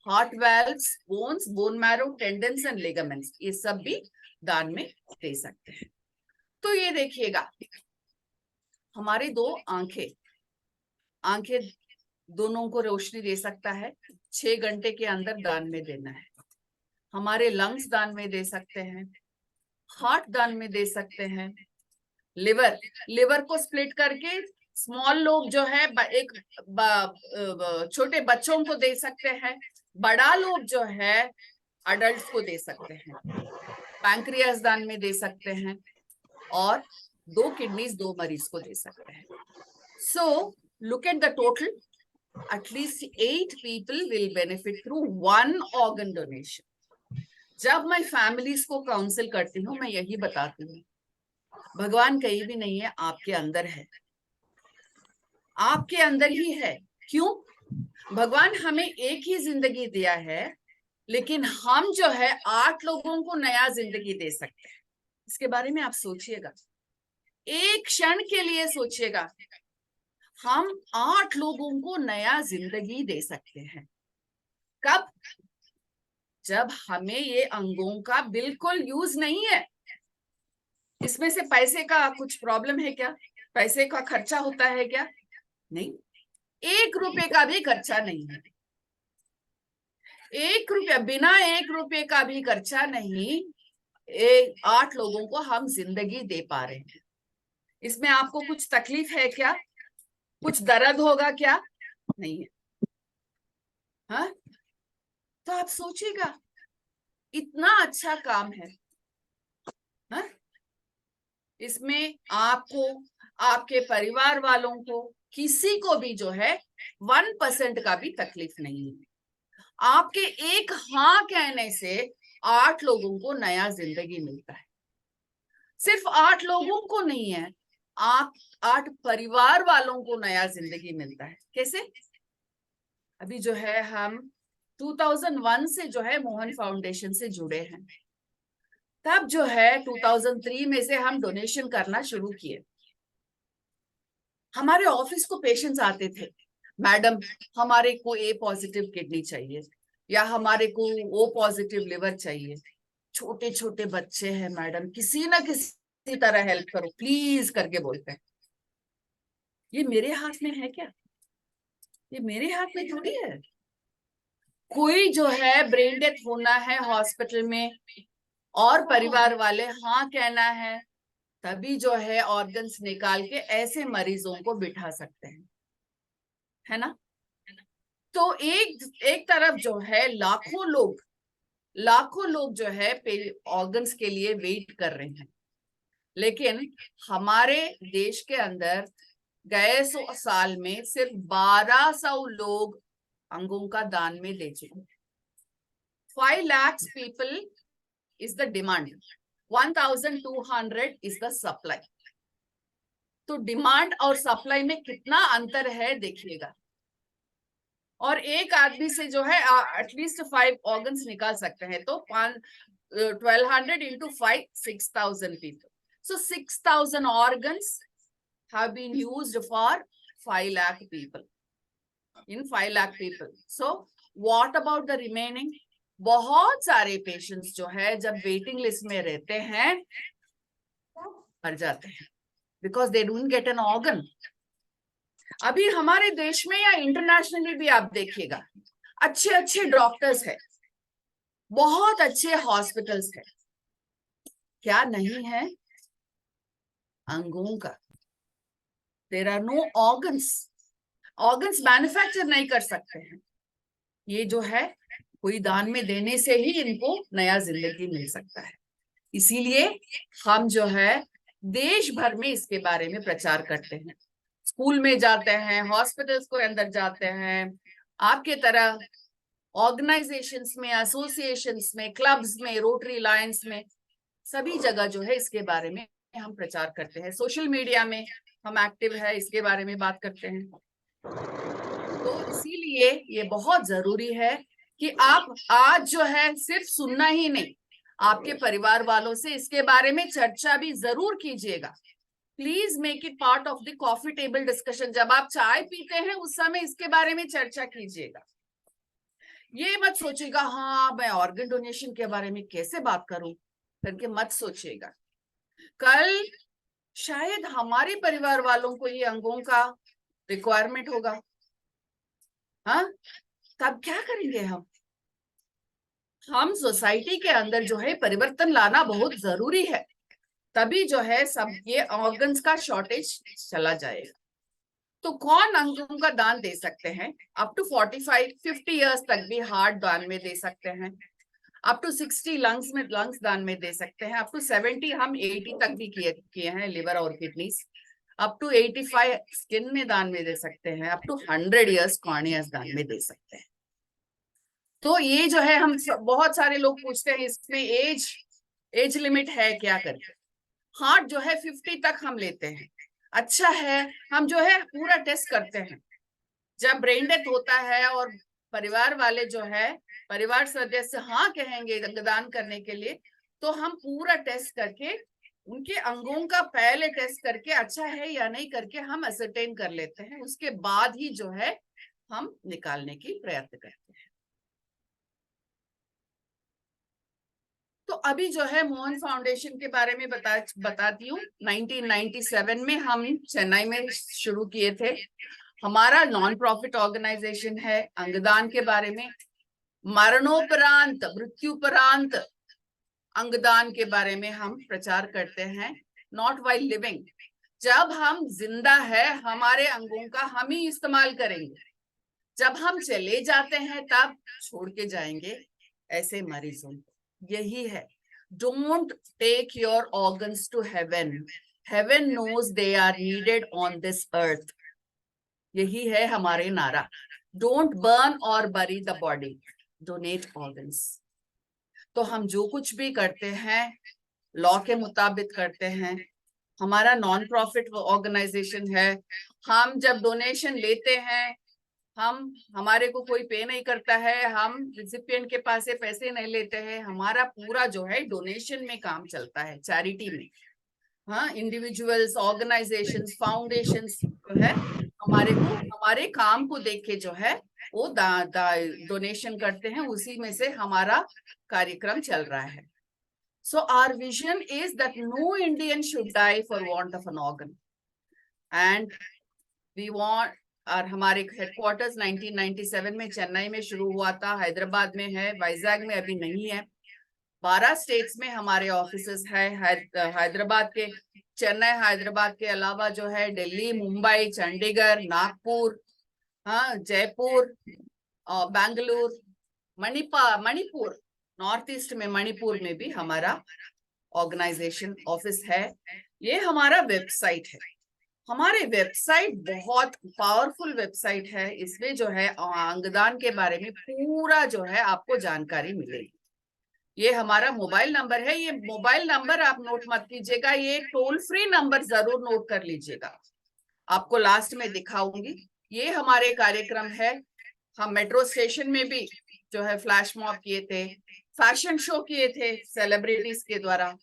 heart valves, bones, bone marrow, tendons and ligaments, ये सब भी दान में दे सकते हैं। तो ये देखिएगा, हमारे 2 आंखें दोनों को रोशनी दे सकता है, 6 घंटे के अंदर दान में देना है। हमारे लंग्स दान में दे सकते हैं, हार्ट दान में दे सकते हैं, लिवर को स्प्लिट करके स्मॉल लोग जो है एक छोटे बच्चों को दे सकते हैं, बड़ा लोग जो है अडल्ट को दे सकते हैं, पैंक्रियास दान में दे सकते हैं, और 2 किडनीज 2 मरीज को दे सकते हैं. So look at the total. At least 8 people will benefit through 1 organ donation. जब मैं फैमिलीज को काउंसिल करती हूँ, मैं यही बताती हूँ, भगवान कहीं भी नहीं है, आपके अंदर है, आपके अंदर ही है. क्यों? भगवान हमें एक ही जिंदगी दिया है, लेकिन हम जो है 8 लोगों को नया जिंदगी दे सकते हैं. इसके बारे में आप सोचिएगा, एक क्षण के लिए सोचिएगा, हम 8 लोगों को नया जिंदगी दे सकते हैं. कब? जब हमें ये अंगों का बिल्कुल यूज नहीं है. इसमें से पैसे का कुछ प्रॉब्लम है क्या? पैसे का खर्चा होता है क्या? नहीं, 1 रुपए का भी खर्चा नहीं है. 1 रुपया, बिना 1 रुपए का भी खर्चा नहीं, 8 लोगों को हम जिंदगी दे पा रहे हैं. इसमें आपको कुछ तकलीफ है क्या? कुछ दर्द होगा क्या? नहीं है. हाँ, तो आप सोचिएगा, इतना अच्छा काम है. हाँ? इसमें आपको, आपके परिवार वालों को, किसी को भी जो है 1% का भी तकलीफ नहीं है. आपके एक हाँ कहने से 8 लोगों को नया जिंदगी मिलता है. सिर्फ 8 लोगों को नहीं है, आप 8 परिवार वालों को नया जिंदगी मिलता है. कैसे? अभी जो है हम 2001 से जो है मोहन फाउंडेशन से जुड़े हैं. तब जो है 2003 में से हम डोनेशन करना शुरू किए. हमारे ऑफिस को पेशेंट्स आते थे, मैडम हमारे को ए पॉजिटिव किडनी चाहिए, या हमारे को ओ पॉजिटिव लिवर चाहिए. छोटे छोटे बच्चे हैं मैडम, किसी ना किसी तरह हेल्प करो प्लीज करके बोलते हैं. ये मेरे हाथ में है क्या? ये मेरे हाथ में थोड़ी है. कोई जो है ब्रेन डेथ होना है हॉस्पिटल में, और परिवार वाले हाँ कहना है, तभी जो है ऑर्गन्स निकाल के ऐसे मरीजों को बिठा सकते हैं, है ना. तो एक तरफ जो है लाखों लोग जो है ऑर्गन्स के लिए वेट कर रहे हैं. लेकिन हमारे देश के अंदर गए 100 साल में सिर्फ 1200 लोग अंगों का दान में दे चुके. 5 lakh people is the demand, 1200 is the supply. तो डिमांड और सप्लाई में कितना अंतर है देखिएगा. और एक आदमी से जो है एटलीस्ट 5 ऑर्गन्स निकाल सकते हैं, तो 1200 into 5, 6000 people. So 6000 organs have been used for 5 lakh people. In 5 lakh people. So what about the remaining? बहुत सारे पेशेंट्स जो है जब वेटिंग लिस्ट में रहते हैं मर जाते हैं, because they don't get an organ. अभी हमारे देश में या इंटरनेशनली भी आप देखिएगा, अच्छे अच्छे डॉक्टर्स है, बहुत अच्छे हॉस्पिटल्स है, क्या नहीं है? अंगों का. There are no organs manufacture नहीं कर सकते हैं. ये जो है कोई दान में देने से ही इनको नया जिंदगी मिल सकता है. इसीलिए हम जो है देश भर में इसके बारे में प्रचार करते हैं. स्कूल में जाते हैं, हॉस्पिटल्स को अंदर जाते हैं, आपके तरह ऑर्गेनाइजेशंस में, एसोसिएशंस में, क्लब्स में, रोटरी लायंस में, सभी जगह जो है इसके बारे में हम प्रचार करते हैं. सोशल मीडिया में हम एक्टिव है, इसके बारे में बात करते हैं. तो इसीलिए ये बहुत जरूरी है कि आप आज जो है सिर्फ सुनना ही नहीं, आपके परिवार वालों से इसके बारे में चर्चा भी जरूर कीजिएगा. Please make it part of the coffee table discussion. जब आप चाय पीते हैं उस समय इसके बारे में चर्चा कीजिएगा. ये मत सोचिएगा हाँ मैं ऑर्गन डोनेशन के बारे में कैसे बात करूं करके मत सोचिएगा. कल शायद हमारे परिवार वालों को ये अंगों का रिक्वायरमेंट होगा. हाँ, तब क्या करेंगे हम सोसाइटी के अंदर जो है परिवर्तन लाना बहुत जरूरी है. तभी जो है सब ये ऑर्गन्स का शॉर्टेज चला जाएगा. तो कौन अंगों का दान दे सकते हैं? अप टू 45-50 इयर्स तक भी हार्ट दान में दे सकते हैं, अप टू 60 लंग्स दान में दे सकते हैं, अप टू 70, हम 80 तक भी किए हैं लिवर और किडनीज, अप टू 85 स्किन में दान में दे सकते हैं, अप टू 100 इयर्स कॉर्नियास दान में दे सकते हैं। तो ये जो है, हम बहुत सारे लोग पूछते हैं इसमें एज लिमिट है क्या करके। हार्ट जो है 50 तक हम लेते हैं। अच्छा है, हम जो है पूरा टेस्ट करते हैं। जब ब्रेन डेथ होता है और परिवार वाले जो है, परिवार सदस्य हाँ कहेंगे अंगदान करने के लिए, तो हम पूरा टेस्ट करके उनके अंगों का पहले टेस्ट करके अच्छा है या नहीं करके हम असरटेन कर लेते हैं। उसके बाद ही जो है हम निकालने की प्रयत्न करते हैं। तो अभी जो है मोहन फाउंडेशन के बारे में बताती हूँ। 1997 में हम चेन्नई में शुरू किए थे। हमारा नॉन प्रॉफिट ऑर्गेनाइजेशन है। अंगदान के बारे में, मरणोपरांत, मृत्युपरांत अंगदान के बारे में हम प्रचार करते हैं। नॉट वाइल लिविंग, जब हम जिंदा है हमारे अंगों का हम ही इस्तेमाल करेंगे, जब हम चले जाते हैं तब छोड़ के जाएंगे ऐसे मरीजों को। यही है, don't take your organs to heaven, heaven knows they are needed on this earth. यही है हमारे नारा। डोंट बर्न और बरी द बॉडी, डोनेट ऑर्गन्स। तो हम जो कुछ भी करते हैं लॉ के मुताबिक करते हैं। हमारा नॉन प्रॉफिट ऑर्गेनाइजेशन है। हम जब डोनेशन लेते हैं, हमारे को कोई पे नहीं करता है, हम रिसिपिएंट के पास से पैसे नहीं लेते हैं। हमारा पूरा जो है डोनेशन में काम चलता है, चैरिटी में। हाँ, इंडिविजुअल्स, ऑर्गेनाइजेशंस, फाउंडेशंस जो है हमारे काम को देख के जो है वो डोनेशन करते हैं, उसी में से हमारा कार्यक्रम चल रहा है। So our vision is that no Indian should die for want of an organ, and we want और हमारे हेडक्वार्टर्स 1997 में चेन्नई में शुरू हुआ था, हैदराबाद में है, वाइजैग में अभी नहीं है। 12 स्टेट्स में हमारे ऑफिसेस है। हैदराबाद के, चेन्नई हैदराबाद के अलावा जो है दिल्ली, मुंबई, चंडीगढ़, नागपुर, हाँ, जयपुर, बेंगलुरु, मणिपुर, नॉर्थ ईस्ट में मणिपुर में भी हमारा ऑर्गेनाइजेशन ऑफिस है। ये हमारा वेबसाइट है। हमारे वेबसाइट बहुत पावरफुल वेबसाइट है। इसमें जो है अंगदान के बारे में पूरा जो है आपको जानकारी मिलेगी। ये हमारा मोबाइल नंबर है। ये मोबाइल नंबर आप नोट मत कीजिएगा, ये टोल फ्री नंबर जरूर नोट कर लीजिएगा, आपको लास्ट में दिखाऊंगी। ये हमारे कार्यक्रम है। हम मेट्रो स्टेशन में भी जो है फ्लैश मॉब किए थे, फैशन शो किए थे सेलिब्रिटीज के द्वारा,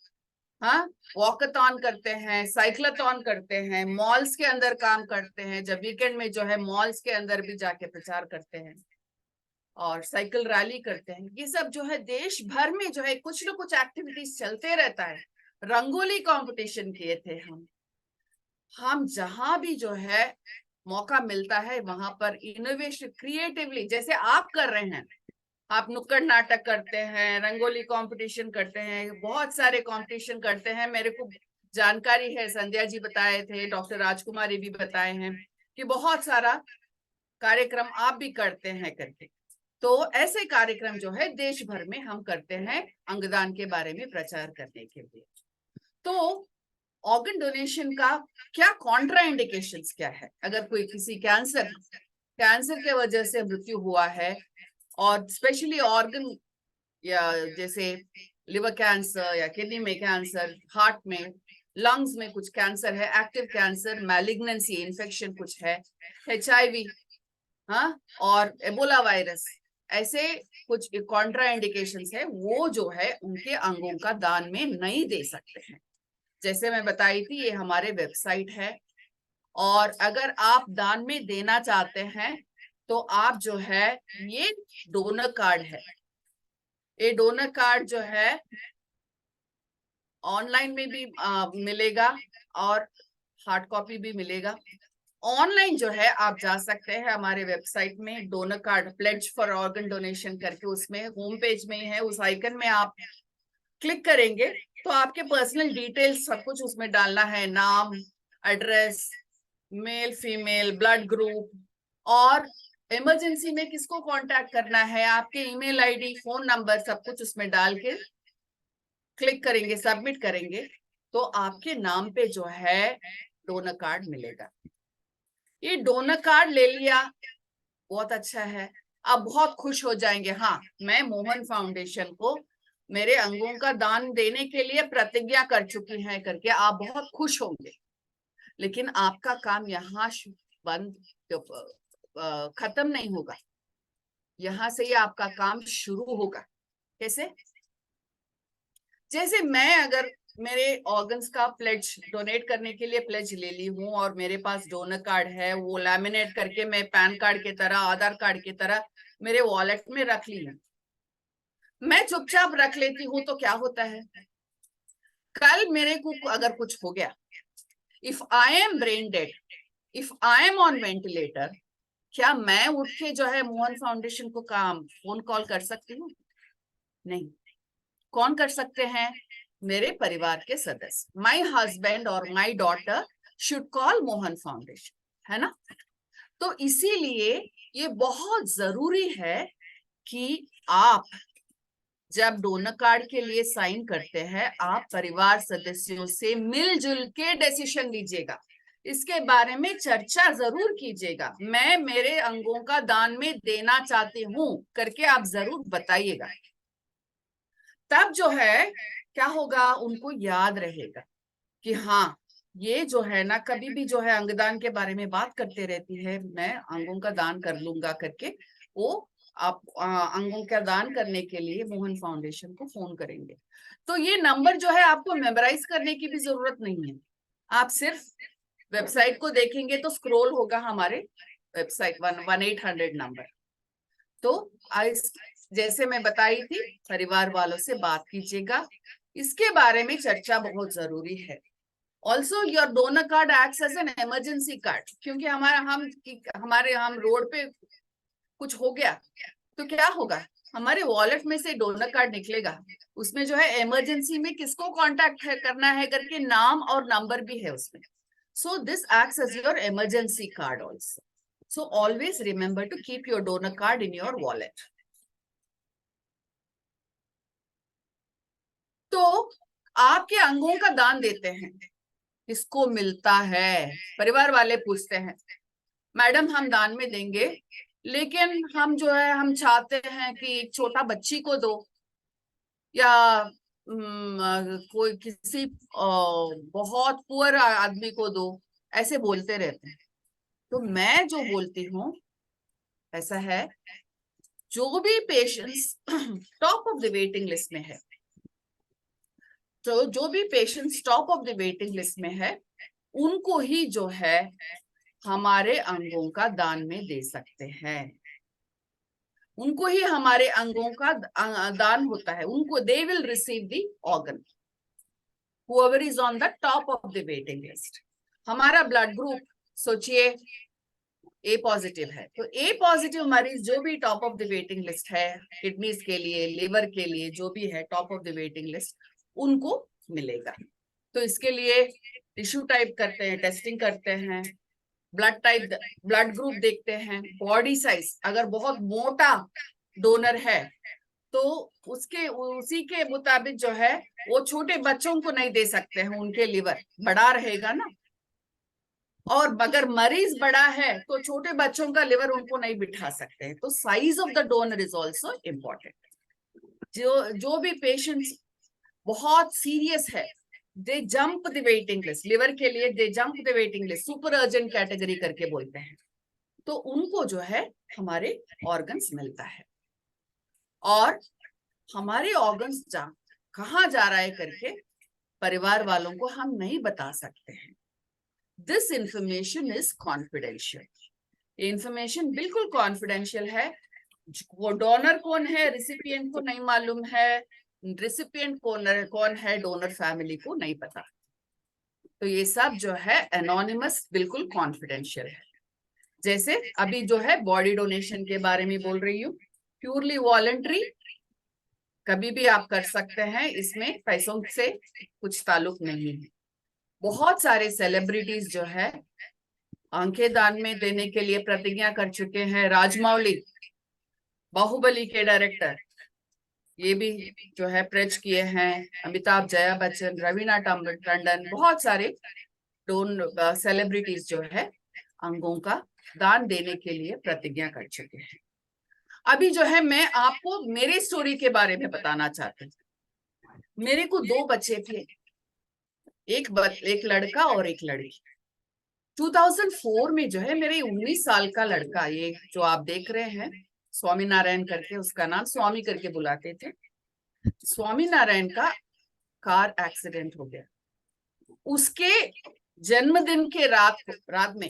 हाँ, वॉकथॉन करते हैं, साइक्लोथॉन करते हैं, मॉल्स के अंदर काम करते हैं। जब वीकेंड में जो है मॉल्स के अंदर भी जाके प्रचार करते हैं और साइकिल रैली करते हैं। ये सब जो है देश भर में जो है कुछ न कुछ एक्टिविटीज चलते रहता है। रंगोली कंपटीशन किए थे हम जहां भी जो है मौका मिलता है वहां पर इनोवेशन, क्रिएटिवली, जैसे आप कर रहे हैं, आप नुक्कड़ नाटक करते हैं, रंगोली कंपटीशन करते हैं, बहुत सारे कंपटीशन करते हैं। मेरे को जानकारी है, संध्या जी बताए थे, डॉक्टर राजकुमारी भी बताए हैं कि बहुत सारा कार्यक्रम आप भी करते हैं करके। तो ऐसे कार्यक्रम जो है देश भर में हम करते हैं अंगदान के बारे में प्रचार करने के लिए। तो ऑर्गन डोनेशन का क्या कॉन्ट्रा इंडिकेशंस क्या है? अगर कोई किसी कैंसर के वजह से मृत्यु हुआ है, और स्पेशली ऑर्गन या जैसे लिवर कैंसर या किडनी में कैंसर, हार्ट में, लंग्स में कुछ कैंसर है, एक्टिव कैंसर, मैलिग्नेंसी, इन्फेक्शन कुछ है, HIV, हाँ, और एबोला वायरस, ऐसे कुछ कॉन्ट्रा इंडिकेशंस है, वो जो है उनके अंगों का दान में नहीं दे सकते हैं। जैसे मैं बताई थी, ये हमारे वेबसाइट है। और अगर आप दान में देना चाहते हैं तो आप जो है, ये डोनर कार्ड है। ये डोनर कार्ड जो है ऑनलाइन में भी मिलेगा और हार्ड कॉपी भी मिलेगा। ऑनलाइन जो है आप जा सकते हैं हमारे वेबसाइट में, donor card pledge for organ donation करके, उसमें होम पेज में ही है, उस आइकन में आप क्लिक करेंगे तो आपके पर्सनल डिटेल्स सब कुछ उसमें डालना है, नाम, address, male female, blood group, और इमरजेंसी में किसको कांटेक्ट करना है, आपके ईमेल आईडी, फोन नंबर, सब कुछ उसमें डाल के क्लिक करेंगे, सबमिट करेंगे, तो आपके नाम पे जो है डोनर कार्ड मिलेगा। ये डोनर कार्ड ले लिया, बहुत अच्छा है, आप बहुत खुश हो जाएंगे, हाँ मैं मोहन फाउंडेशन को मेरे अंगों का दान देने के लिए प्रतिज्ञा कर चुकी है करके आप बहुत खुश होंगे। लेकिन आपका काम यहाँ बंद खत्म नहीं होगा, यहाँ से ही आपका काम शुरू होगा। कैसे? जैसे मैं अगर मेरे ऑर्गन्स का प्लेज डोनेट करने के लिए प्लेज ले ली हूँ और मेरे पास डोनर कार्ड है, वो लैमिनेट करके मैं पैन कार्ड की तरह, आधार कार्ड की तरह मेरे वॉलेट में रख ली हूँ, मैं चुपचाप रख लेती हूँ, तो क्या होता है, कल मेरे को अगर कुछ हो गया, if I am brain dead, if I am on ventilator, क्या मैं उठ के जो है मोहन फाउंडेशन को काम फोन कॉल कर सकती हूँ? नहीं। कौन कर सकते हैं? मेरे परिवार के सदस्य, माई हस्बैंड और my daughter should call Mohan foundation, है ना। तो इसीलिए ये बहुत जरूरी है कि आप जब डोनर कार्ड के लिए साइन करते हैं, आप परिवार सदस्यों से मिलजुल के डिसीजन लीजिएगा, इसके बारे में चर्चा जरूर कीजिएगा। मैं मेरे अंगों का दान में देना चाहती हूँ करके आप जरूर बताइएगा। तब जो है क्या होगा, उनको याद रहेगा कि हाँ ये जो है ना, कभी भी जो है अंगदान के बारे में बात करते रहती है, मैं अंगों का दान कर लूंगा करके, वो आप अंगों का दान करने के लिए मोहन फाउंडेशन को फोन करेंगे। तो ये नंबर जो है आपको मेमोराइज करने की भी जरूरत नहीं है, आप सिर्फ वेबसाइट को देखेंगे तो स्क्रॉल होगा हमारे वेबसाइट 1-800 नंबर। तो जैसे मैं बताई थी, परिवार वालों से बात कीजिएगा, इसके बारे में चर्चा बहुत जरूरी है। Also your donor card acts as an emergency card, क्योंकि हमारे हम रोड पे कुछ हो गया तो क्या होगा, हमारे वॉलेट में से डोनर कार्ड निकलेगा, उसमें जो है इमरजेंसी में किसको कांटेक्ट करना है करके नाम और नंबर भी है उसमें। So this acts as your emergency card also. So always remember to keep your donor card in your wallet. तो आपके अंगों का दान देते हैं, किसको मिलता है? परिवार वाले पूछते हैं, मैडम हम दान में देंगे, लेकिन हम जो है हम चाहते हैं कि एक छोटा बच्ची को दो, या कोई किसी बहुत पुअर आदमी को दो, ऐसे बोलते रहते हैं। तो मैं जो बोलती हूँ ऐसा है, जो भी patients top of the waiting list में है, तो जो भी patients top of the waiting list में है, उनको ही जो है हमारे अंगों का दान में दे सकते हैं, उनको ही हमारे अंगों का दान होता है, उनको they will receive the organ whoever is on the top of the waiting list। हमारा ब्लड ग्रुप सोचिए ए पॉजिटिव है, तो ए पॉजिटिव मरीज जो भी top of the waiting list है, किडनीज के लिए, लिवर के लिए, जो भी है top of the waiting list, उनको मिलेगा। तो इसके लिए टिश्यू टाइप करते हैं, टेस्टिंग करते हैं, ब्लड टाइप, ब्लड ग्रुप देखते हैं, बॉडी साइज, अगर बहुत मोटा डोनर है तो उसी के मुताबिक जो है वो छोटे बच्चों को नहीं दे सकते हैं, उनके लिवर बड़ा रहेगा ना, और अगर मरीज बड़ा है तो छोटे बच्चों का लिवर उनको नहीं बिठा सकते हैं। तो size of the donor is also important. जो भी पेशेंट्स बहुत सीरियस है, they jump the waiting list, liver के लिए they jump the waiting list, super urgent category करके बोलते हैं, तो उनको जो है हमारे ऑर्गन्स मिलता है। और हमारे ऑर्गन्स कहाँ जा रहा है करके परिवार वालों को हम नहीं बता सकते हैं। दिस इंफॉर्मेशन इज कॉन्फिडेंशियल, ये इंफॉर्मेशन बिल्कुल कॉन्फिडेंशियल है। वो डोनर कौन है रिसिपिएंट को नहीं मालूम है, रिसिपिएंट कौन है डोनर फैमिली को नहीं पता। तो ये सब जो है एनोनिमस, बिल्कुल कॉन्फिडेंशियल है। जैसे अभी जो है बॉडी डोनेशन के बारे में बोल रही हूँ, प्योरली वॉलंटरी, कभी भी आप कर सकते हैं, इसमें पैसों से कुछ ताल्लुक नहीं है। बहुत सारे सेलिब्रिटीज जो है आंखें दान में देने के लिए प्रतिज्ञा कर चुके हैं। राजमौली, बाहुबली के डायरेक्टर, ये भी जो है प्रेज किए हैं। अमिताभ, जया बच्चन, रवीना टंडन, बहुत सारे सेलिब्रिटीज जो है अंगों का दान देने के लिए प्रतिज्ञा कर चुके हैं। अभी जो है मैं आपको मेरी स्टोरी के बारे में बताना चाहती हूँ। मेरे को 2 बच्चे थे, एक लड़का और एक लड़की। 2004 में जो है मेरे 19 साल का लड़का, ये जो आप देख रहे हैं स्वामी नारायण करके, उसका नाम स्वामी करके बुलाते थे, स्वामी नारायण का कार एक्सीडेंट हो गया। उसके जन्मदिन के रात में,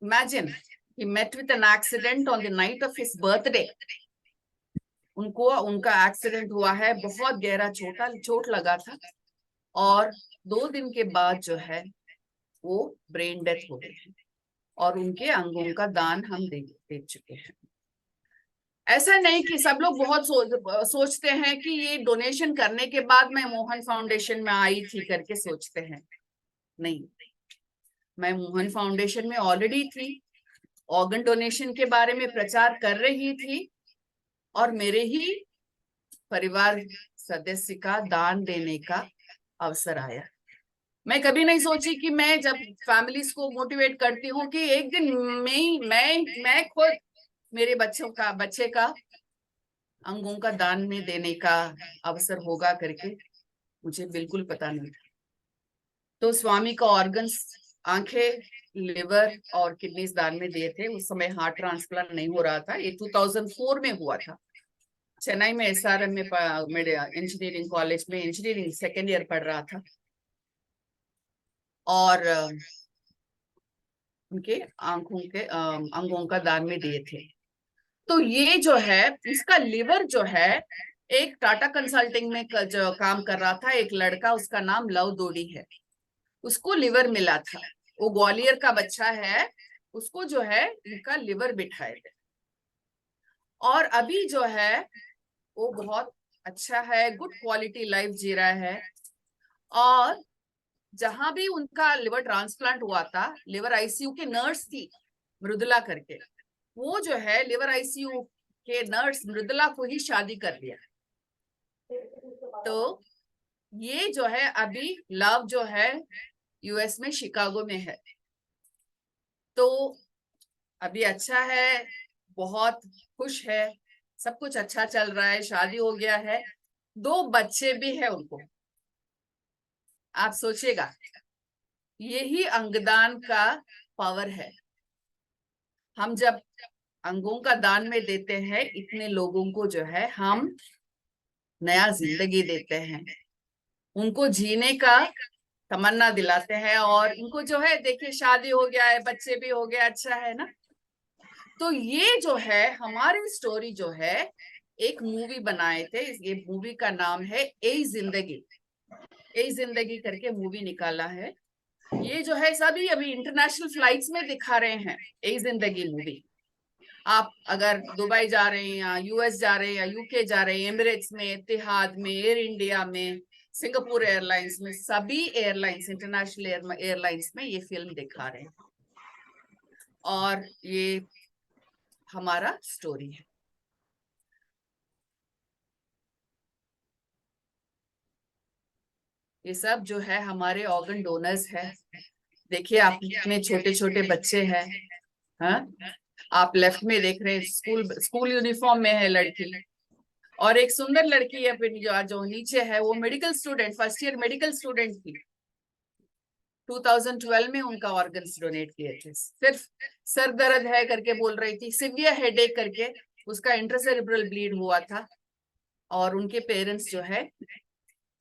imagine, he met with an accident on the night of his birthday. उनका एक्सीडेंट हुआ है, बहुत गहरा चोट लगा था, और 2 दिन के बाद जो है वो ब्रेन डेथ हो गई है, और उनके अंगों का दान हम दे चुके हैं। ऐसा नहीं कि सब लोग बहुत सोचते हैं कि ये डोनेशन करने के बाद मैं मोहन फाउंडेशन में आई थी करके सोचते हैं। नहीं, मैं मोहन फाउंडेशन में ऑलरेडी थी, ऑर्गन डोनेशन के बारे में प्रचार कर रही थी, और मेरे ही परिवार सदस्य का दान देने का अवसर आया। मैं कभी नहीं सोची कि मैं जब फैमिलीज को मोटिवेट करती हूँ कि एक दिन मैं खुद मेरे बच्चे का अंगों का दान में देने का अवसर होगा करके मुझे बिल्कुल पता नहीं था। तो स्वामी का ऑर्गन्स, आंखें, लिवर और किडनीज दान में दिए थे। उस समय हार्ट ट्रांसप्लांट नहीं हो रहा था, ये 2004 में हुआ था। चेन्नई में SRM में मेरे इंजीनियरिंग कॉलेज में इंजीनियरिंग सेकेंड ईयर पढ़ रहा था, और उनके अंगों का दान में दिए थे। तो ये जो है, इसका लिवर जो है, एक टाटा कंसल्टिंग में जो काम कर रहा था एक लड़का, उसका नाम लव दोडी है, उसको लिवर मिला था। वो ग्वालियर का बच्चा है, उसको जो है इनका लिवर बिठाए थे, और अभी जो है वो बहुत अच्छा है, गुड क्वालिटी लाइफ जी रहा है। और जहां भी उनका लिवर ट्रांसप्लांट हुआ था, लिवर आईसीयू के नर्स थी मृदुला करके, वो जो है लिवर आईसीयू के नर्स मृदुला को ही शादी कर लिया। तो ये जो है अभी लव जो है US में शिकागो में है। तो अभी अच्छा है, बहुत खुश है, सब कुछ अच्छा चल रहा है, शादी हो गया है, 2 बच्चे भी है उनको। आप सोचिएगा, यही अंगदान का पावर है। हम जब अंगों का दान में देते हैं, इतने लोगों को जो है हम नया जिंदगी देते हैं, उनको जीने का तमन्ना दिलाते हैं, और इनको जो है देखिए शादी हो गया है, बच्चे भी हो गया, अच्छा है ना। तो ये जो है हमारी स्टोरी जो है, एक मूवी बनाए थे, ये मूवी का नाम है ए जिंदगी करके मूवी निकाला है। ये जो है सभी अभी इंटरनेशनल फ्लाइट्स में दिखा रहे हैं ए जिंदगी मूवी। आप अगर दुबई जा रहे हैं या US जा रहे हैं या UK जा रहे हैं, एमिरेट्स में, इतिहाद में, एयर इंडिया में, सिंगापुर एयरलाइंस में, सभी एयरलाइंस, इंटरनेशनल एयरलाइंस में ये फिल्म दिखा रहे हैं, और ये हमारा स्टोरी है। ये सब जो है हमारे ऑर्गन डोनर्स है। देखिए आप इतने छोटे छोटे बच्चे हैं, हाँ? आप लेफ्ट में देख रहे हैं स्कूल यूनिफॉर्म में है लड़की, और एक सुंदर लड़की है जो नीचे है, वो medical student, first year medical student थी। 2012 में उनका ऑर्गन्स डोनेट किए थे। सिर्फ सर दर्द है करके बोल रही थी, सिवियर हेडेक करके, उसका इंट्रासेरेब्रल ब्लीड हुआ था, और उनके पेरेंट्स जो है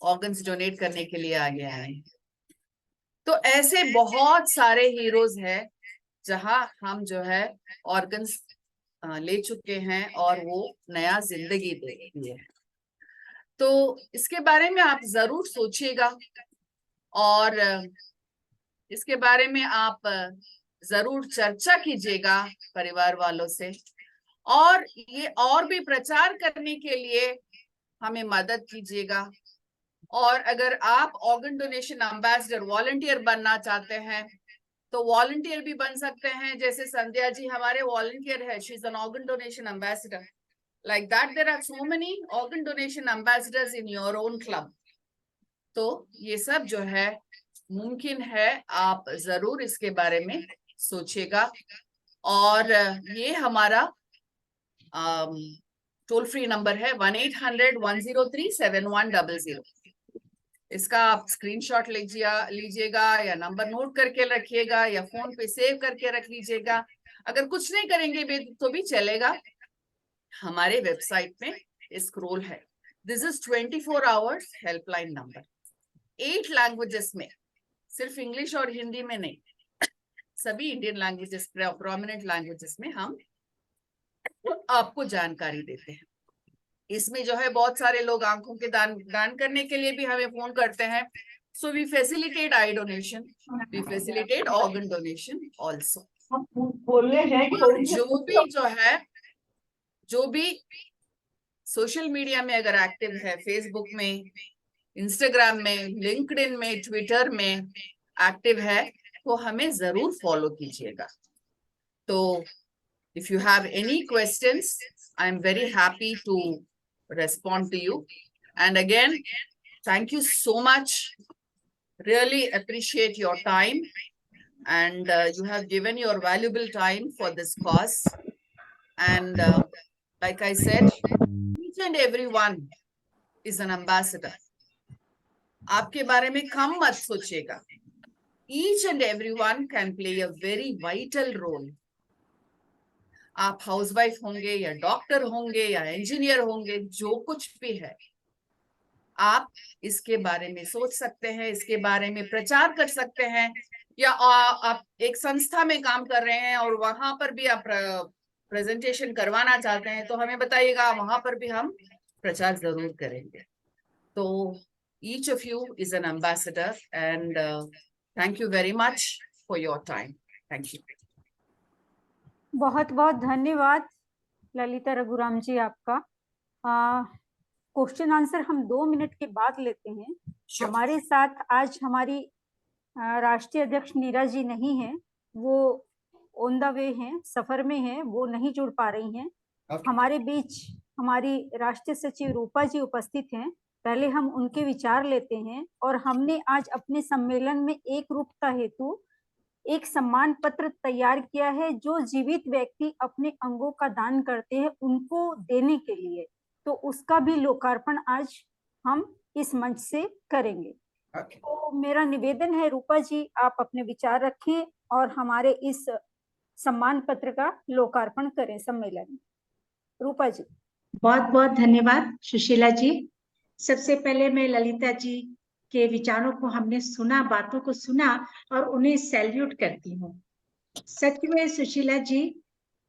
ऑर्गन्स डोनेट करने के लिए आगे आए। तो ऐसे बहुत सारे हीरोज हैं जहां हम जो है ऑर्गन्स ले चुके हैं, और वो नया जिंदगी दे रही है। तो इसके बारे में आप जरूर सोचिएगा, और इसके बारे में आप जरूर चर्चा कीजिएगा परिवार वालों से, और ये और भी प्रचार करने के लिए हमें मदद कीजिएगा। और अगर आप ऑर्गन डोनेशन एम्बेसडर, वॉलंटियर बनना चाहते हैं, तो वॉलंटियर भी बन सकते हैं, जैसे संध्या जी हमारे वॉलंटियर है, she is an organ donation ambassador. Like that there are so many organ donation ambassadors in your own club. तो ये सब जो है मुमकिन है, आप जरूर इसके बारे में सोचिएगा. और ये हमारा टोल फ्री नंबर है 1-800-103-7100. इसका आप स्क्रीनशॉट लीजिएगा या नंबर नोट करके रखिएगा या फोन पे सेव करके रख लीजिएगा. अगर कुछ नहीं करेंगे भी तो भी चलेगा. हमारे वेबसाइट में स्क्रॉल है. This is 24 hours helpline number, 8 languages में, सिर्फ इंग्लिश और हिंदी में नहीं, सभी इंडियन लैंग्वेजेस, प्रोमिनेंट लैंग्वेजेस में हम आपको जानकारी देते हैं. इसमें जो है बहुत सारे लोग आंखों के दान करने के लिए भी हमें फोन करते हैं. So we facilitate eye donation, we facilitate organ donation also. बोल रहे हैं कि जो भी सोशल मीडिया में अगर एक्टिव है, फेसबुक में, इंस्टाग्राम में, लिंक्डइन में, ट्विटर में एक्टिव है, तो हमें जरूर फॉलो कीजिएगा. तो if you have any questions, I am very happy to respond to you. And again, thank you so much. Really appreciate your time, and you have given your valuable time for this cause. And like I said, each and everyone is an ambassador. आपके बारे में कम मत सोचिएगा. Each and everyone can play a very vital role. आप housewife होंगे या doctor होंगे या इंजीनियर होंगे, जो कुछ भी है, आप इसके बारे में सोच सकते हैं, इसके बारे में प्रचार कर सकते हैं. या आप एक संस्था में काम कर रहे हैं और वहां पर भी आप प्रेजेंटेशन करवाना चाहते हैं, तो हमें बताइएगा, वहां पर भी हम प्रचार जरूर करेंगे. तो each of you is an ambassador, and thank you very much for your time. Thank you. बहुत बहुत धन्यवाद ललिता रघुराम जी आपका. क्वेश्चन आंसर हम 2 मिनट के बाद लेते हैं. Sure. हमारे साथ आज हमारी राष्ट्रीय अध्यक्ष नीरा जी नहीं है, वो ऑन द वे हैं, सफर में हैं, वो नहीं जुड़ पा रही हैं. Okay. हमारे बीच हमारी राष्ट्रीय सचिव रूपा जी उपस्थित हैं. पहले हम उनके विचार लेते हैं. और हमने आज अपने सम्मेलन में एक रूपता हेतु एक सम्मान पत्र तैयार किया है, जो जीवित व्यक्ति अपने अंगों का दान करते हैं उनको देने के लिए. तो उसका भी लोकार्पण आज हम इस मंच से करेंगे. Okay. तो मेरा निवेदन है, रूपा जी आप अपने विचार रखें और हमारे इस सम्मान पत्र का लोकार्पण करें सम्मेलन में. रूपा जी. बहुत बहुत धन्यवाद सुशीला जी. सबसे पहले मैं ललिता जी के विचारों को हमने सुना, बातों को सुना और उन्हें सैल्यूट करती हूँ. सच में सुशीला जी,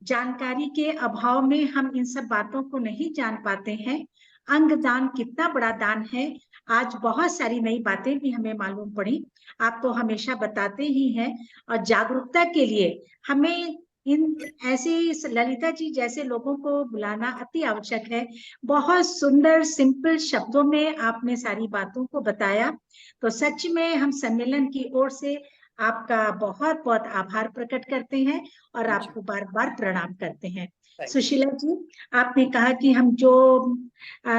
जानकारी के अभाव में हम इन सब बातों को नहीं जान पाते हैं. अंगदान कितना बड़ा दान है, आज बहुत सारी नई बातें भी हमें मालूम पड़ी. आप तो हमेशा बताते ही हैं, और जागरूकता के लिए हमें इन ऐसे ललिता जी जैसे लोगों को बुलाना अति आवश्यक है. बहुत सुंदर सिंपल शब्दों में आपने सारी बातों को बताया. तो सच में हम सम्मेलन की ओर से आपका बहुत बहुत आभार प्रकट करते हैं और आपको बार बार प्रणाम करते हैं. सुशीला जी, आपने कहा कि हम जो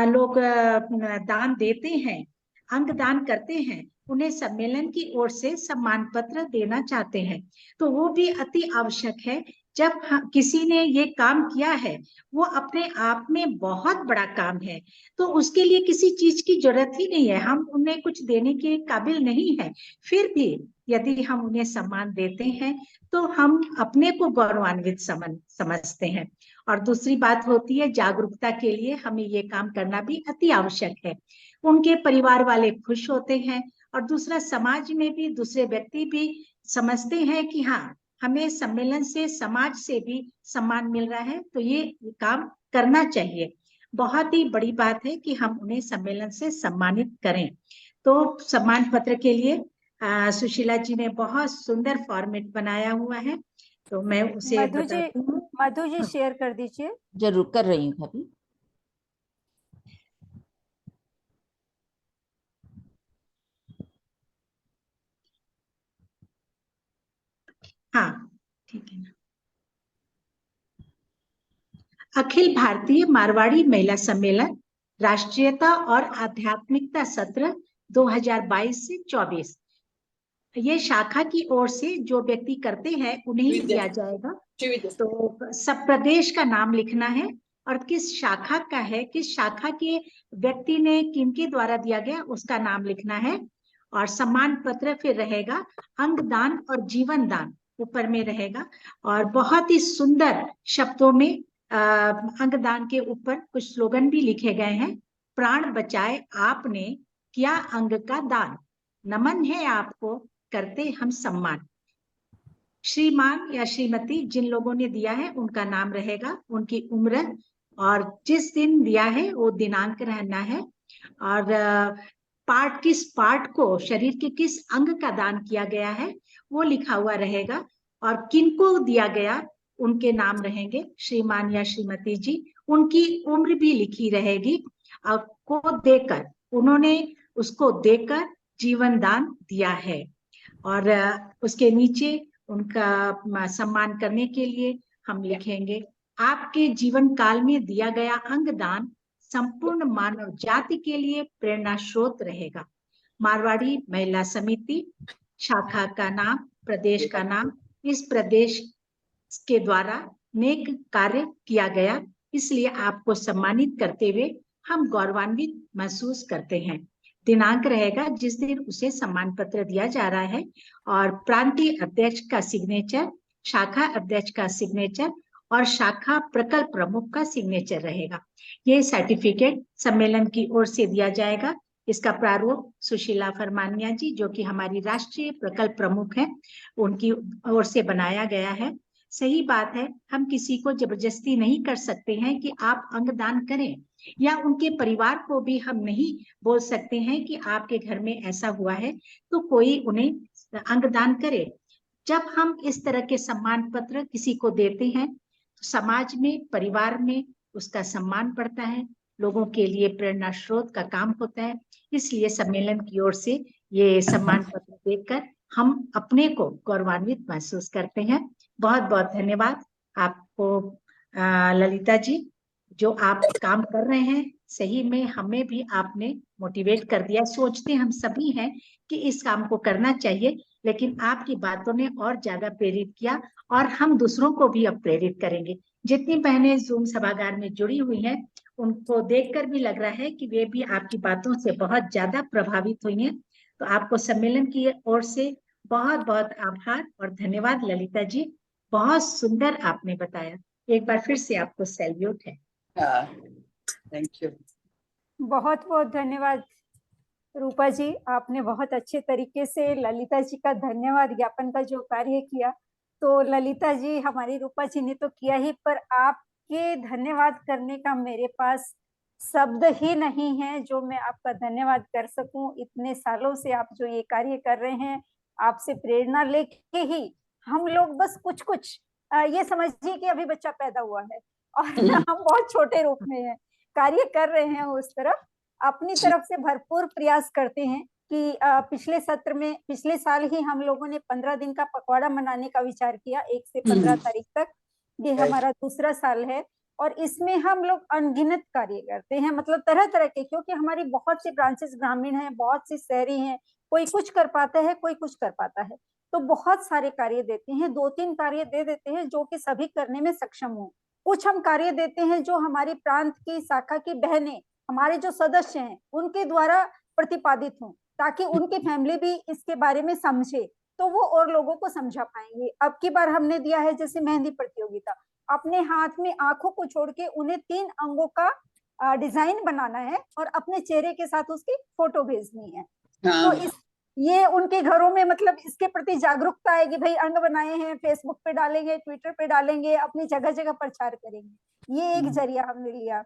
लोग दान देते हैं, अंग दान करते हैं, उन्हें सम्मेलन की ओर से सम्मान पत्र देना चाहते हैं. तो वो भी अति आवश्यक है. जब किसी ने ये काम किया है, वो अपने आप में बहुत बड़ा काम है, तो उसके लिए किसी चीज की जरूरत ही नहीं है. हम उन्हें कुछ देने के काबिल नहीं है, फिर भी यदि हम उन्हें सम्मान देते हैं तो हम अपने को गौरवान्वित समझते हैं. और दूसरी बात होती है, जागरूकता के लिए हमें ये काम करना भी अति आवश्यक है. उनके परिवार वाले खुश होते हैं और दूसरा, समाज में भी दूसरे व्यक्ति भी समझते हैं कि हाँ, हमें सम्मेलन से समाज से भी सम्मान मिल रहा है, तो ये काम करना चाहिए. बहुत ही बड़ी बात है कि हम उन्हें सम्मेलन से सम्मानित करें. तो सम्मान पत्र के लिए सुशीला जी ने बहुत सुंदर फॉर्मेट बनाया हुआ है, तो मैं उसे मधु जी शेयर कर दीजिए. जरूर कर रही हूँ भाभी. हाँ, ठीक है ना। अखिल भारतीय मारवाड़ी महिला सम्मेलन राष्ट्रीयता और आध्यात्मिकता सत्र 2022 से 24, ये शाखा की ओर से जो व्यक्ति करते हैं उन्हें ही दिया जाएगा। तो सब प्रदेश का नाम लिखना है और किस शाखा का है, किस शाखा के व्यक्ति ने किनके द्वारा दिया गया उसका नाम लिखना है। और सम्मान पत्र फिर रहेगा अंगदान और जीवन दान ऊपर में रहेगा। और बहुत ही सुंदर शब्दों में अंगदान के ऊपर कुछ स्लोगन भी लिखे गए हैं। प्राण बचाए आपने किया अंग का दान, नमन है आपको करते हम सम्मान। श्रीमान या श्रीमती जिन लोगों ने दिया है उनका नाम रहेगा, उनकी उम्र और जिस दिन दिया है वो दिनांक रहना है। और पार्ट, किस पार्ट को, शरीर के किस अंग का दान किया गया है वो लिखा हुआ रहेगा। और किनको दिया गया उनके नाम रहेंगे, श्रीमान या श्रीमती जी, उनकी उम्र भी लिखी रहेगी। को देकर, उन्होंने उसको देकर जीवन दान दिया है। और उसके नीचे उनका सम्मान करने के लिए हम लिखेंगे, आपके जीवन काल में दिया गया अंगदान संपूर्ण मानव जाति के लिए प्रेरणा स्रोत रहेगा। मारवाड़ी महिला समिति शाखा का नाम, प्रदेश का नाम, इस प्रदेश के द्वारा नेक कार्य किया गया, इसलिए आपको सम्मानित करते हुए हम गौरवान्वित महसूस करते हैं। दिनांक रहेगा जिस दिन उसे सम्मान पत्र दिया जा रहा है। और प्रांतीय अध्यक्ष का सिग्नेचर, शाखा अध्यक्ष का सिग्नेचर और शाखा प्रकल्प प्रमुख का सिग्नेचर रहेगा। ये सर्टिफिकेट सम्मेलन की ओर से दिया जाएगा। इसका प्रारूप सुशीला फरमानिया जी, जो कि हमारी राष्ट्रीय प्रकल्प प्रमुख हैं, उनकी ओर से बनाया गया है। सही बात है, हम किसी को जबरदस्ती नहीं कर सकते हैं कि आप अंगदान करें, या उनके परिवार को भी हम नहीं बोल सकते हैं कि आपके घर में ऐसा हुआ है तो कोई उन्हें अंगदान करे। जब हम इस तरह के सम्मान पत्र किसी को देते हैं तो समाज में, परिवार में उसका सम्मान बढ़ता है, लोगों के लिए प्रेरणा स्रोत का काम होता है। इसलिए सम्मेलन की ओर से ये सम्मान पत्र देकर हम अपने को गौरवान्वित महसूस करते हैं। बहुत बहुत धन्यवाद आपको ललिता जी, जो आप काम कर रहे हैं। सही में हमें भी आपने मोटिवेट कर दिया। सोचते हम सभी हैं कि इस काम को करना चाहिए, लेकिन आपकी बातों ने और ज्यादा प्रेरित किया और हम दूसरों को भी अब प्रेरित करेंगे। जितनी बहनें जूम सभागार में जुड़ी हुई हैं उनको देखकर भी लग रहा है कि वे भी आपकी बातों से बहुत ज्यादा प्रभावित हुई हैं। तो आपको सम्मेलन की ओर से बहुत बहुत आभार और धन्यवाद ललिता जी, बहुत सुंदर आपने बताया। एक बार फिर से आपको सैल्यूट है। Thank you. बहुत बहुत धन्यवाद रूपा जी, आपने बहुत अच्छे तरीके से ललिता जी का धन्यवाद ज्ञापन का जो कार्य किया। तो ललिता जी, हमारी रूपा जी ने तो किया ही, पर आपके धन्यवाद करने का मेरे पास शब्द ही नहीं है जो मैं आपका धन्यवाद कर सकूं। इतने सालों से आप जो ये कार्य कर रहे हैं, आपसे प्रेरणा लेके ही हम लोग बस कुछ कुछ ये समझिए कि अभी बच्चा पैदा हुआ है और हम बहुत छोटे रूप में हैं, कार्य कर रहे हैं उस तरफ, अपनी तरफ से भरपूर प्रयास करते हैं कि पिछले सत्र में, पिछले साल ही हम लोगों ने 15 दिन का पखवाड़ा मनाने का विचार किया, 1 से 15 तारीख तक। ये हमारा दूसरा साल है और इसमें हम लोग अनगिनत कार्य करते हैं, मतलब तरह तरह के, क्योंकि हमारी बहुत सी ब्रांचेस ग्रामीण हैं, बहुत सी शहरी हैं, कोई कुछ कर पाता है, कोई कुछ कर पाता है, तो बहुत सारे कार्य देते हैं। 2-3 कार्य दे देते हैं जो कि सभी करने में सक्षम हो। कुछ हम कार्य देते हैं जो हमारी प्रांत की शाखा की बहनें, हमारे जो सदस्य हैं, उनके द्वारा प्रतिपादित हों, ताकि उनकी फैमिली भी इसके बारे में समझे, तो वो और लोगों को समझा पाएंगे। अब की बार हमने दिया है जैसे मेहंदी प्रतियोगिता, अपने हाथ में आंखों को छोड़ के उन्हें 3 अंगों का डिजाइन बनाना है और अपने चेहरे के साथ उसकी फोटो भेजनी है। तो ये उनके घरों में मतलब इसके प्रति जागरूकता आएगी, भाई अंग बनाए हैं, फेसबुक पे डालेंगे, ट्विटर पे डालेंगे, अपनी जगह जगह प्रचार करेंगे। ये एक जरिया हमने लिया।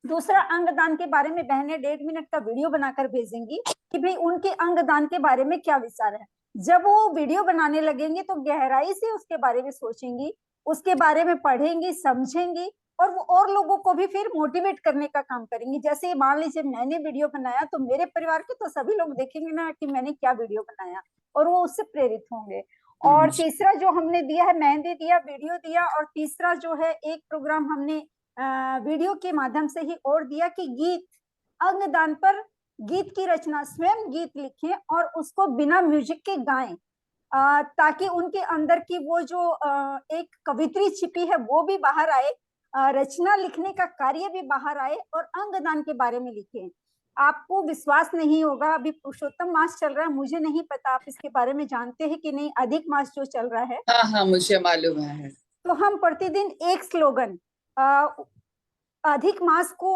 दूसरा, अंगदान के बारे में बहनें 1.5 मिनट का वीडियो बनाकर भेजेंगी कि भाई उनके अंगदान के बारे में क्या विचार है। जब वो वीडियो बनाने लगेंगे तो गहराई से उसके बारे में सोचेंगी, उसके बारे में पढ़ेंगी, समझेंगी और वो और लोगों को भी फिर मोटिवेट करने का काम करेंगी। जैसे मान लीजिए मैंने वीडियो बनाया तो मेरे परिवार के तो सभी लोग देखेंगे ना कि मैंने क्या वीडियो बनाया और वो उससे प्रेरित होंगे। और तीसरा जो हमने दिया है मेहंदी दिया, वीडियो दिया, और तीसरा जो है एक प्रोग्राम हमने वीडियो के माध्यम से ही और दिया कि गीत, अंगदान पर गीत की रचना, स्वयं गीत लिखें और उसको बिना म्यूजिक के गाएं, ताकि उनके अंदर की वो जो एक कवित्री छिपी है वो भी बाहर आए, रचना लिखने का कार्य भी बाहर आए और अंगदान के बारे में लिखें। आपको विश्वास नहीं होगा, अभी पुरुषोत्तम मास चल रहा है, मुझे नहीं पता आप इसके बारे में जानते हैं कि नहीं, अधिक मास जो चल रहा है। हाँ हाँ, मुझे मालूम है। तो हम प्रतिदिन एक स्लोगन अधिक मास को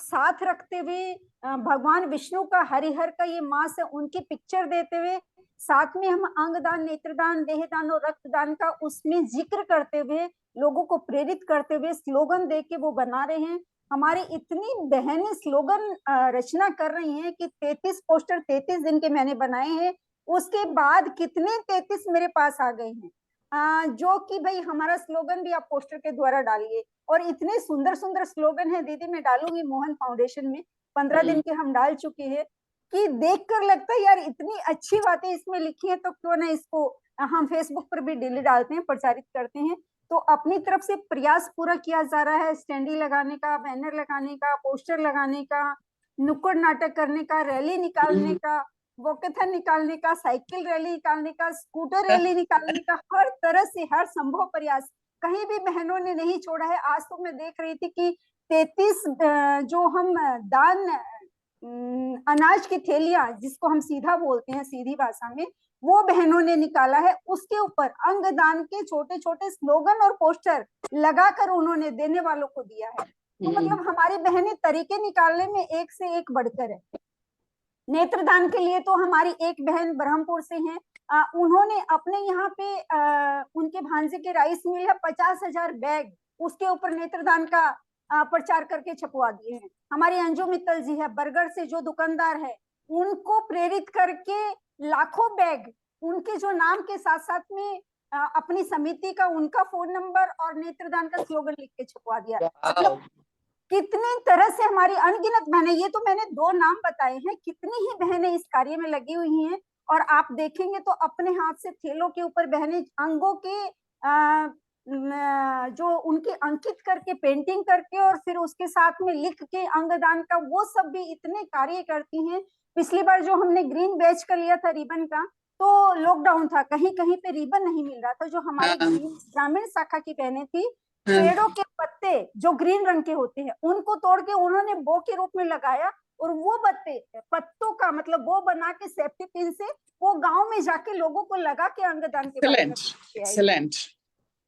साथ रखते हुए, भगवान विष्णु का, हरिहर का ये मास है, उनकी पिक्चर देते हुए, साथ में हम अंगदान, नेत्रदान, देहदान और रक्तदान का उसमें जिक्र करते हुए, लोगों को प्रेरित करते हुए स्लोगन दे के वो बना रहे हैं। हमारी इतनी बहनें स्लोगन रचना कर रही हैं कि 33 पोस्टर 33 दिन के मैंने बनाए हैं। उसके बाद कितने 33 मेरे पास आ गए हैं, जो कि भाई हमारा स्लोगन भी आप पोस्टर के द्वारा डालिए। और इतने सुंदर सुंदर स्लोगन है दीदी, मैं डालूंगी मोहन फाउंडेशन में, 15 दिन के हम डाल चुके हैं, कि देखकर लगता है यार इतनी अच्छी बातें इसमें लिखी है, तो क्यों ना इसको हम फेसबुक पर भी डेली डालते हैं, प्रचारित करते हैं। तो अपनी तरफ से प्रयास पूरा किया जा रहा है, स्टैंडी लगाने का, बैनर लगाने का, पोस्टर लगाने का, नुक्कड़ नाटक करने का, रैली निकालने का, वॉकेथन निकालने का, साइकिल रैली निकालने का, स्कूटर रैली निकालने का, हर तरह से हर संभव प्रयास कहीं भी बहनों ने नहीं छोड़ा है। आज तो मैं देख रही थी कि 33 जो हम दान अनाज की थैलियां, जिसको हम सीधा बोलते हैं सीधी भाषा में, वो बहनों ने निकाला है। उसके ऊपर अंगदान के छोटे छोटे स्लोगन और पोस्टर लगाकर उन्होंने देने वालों को दिया है। तो मतलब हमारी बहनें तरीके निकालने में एक से एक बढ़कर है। नेत्रदान के लिए तो हमारी एक बहन ब्रह्मपुर से हैं, उन्होंने अपने यहाँ पे उनके भांजे के राइस मिल है, 50,000 बैग उसके ऊपर नेत्रदान का प्रचार करके छपवा दिए हैं। हमारी अंजू मित्तल जी है बरगढ़ से, जो दुकानदार है, उनको प्रेरित करके लाखों बैग उनके जो नाम के साथ साथ में अपनी समिति का, उनका फोन नंबर और नेत्रदान का स्लोगन लिख के छपवा दिया। मतलब कितनी तरह से हमारी अनगिनत बहनें, ये तो मैंने 2 नाम बताए हैं, कितनी ही बहनें इस कार्य में लगी हुई हैं। और आप देखेंगे तो अपने हाथ से थैलों के ऊपर बहनें अंगों के जो उनके अंकित करके, पेंटिंग करके, और फिर उसके साथ में लिख के अंगदान का, वो सब भी इतने कार्य करती हैं। पिछली बार जो हमने ग्रीन बैच का लिया था रिबन का, तो लॉकडाउन था, कहीं कहीं पे रिबन नहीं मिल रहा था। जो हमारी ग्रामीण शाखा की बहनें थी, पेड़ों के पत्ते जो ग्रीन रंग के होते हैं, उनको तोड़ के उन्होंने बो के रूप में लगाया, और वो पत्तों का मतलब वो बना के सेफ्टी पिन से वो गांव में जाके लोगों को लगा के अंगदान के बारे में एक्सीलेंट।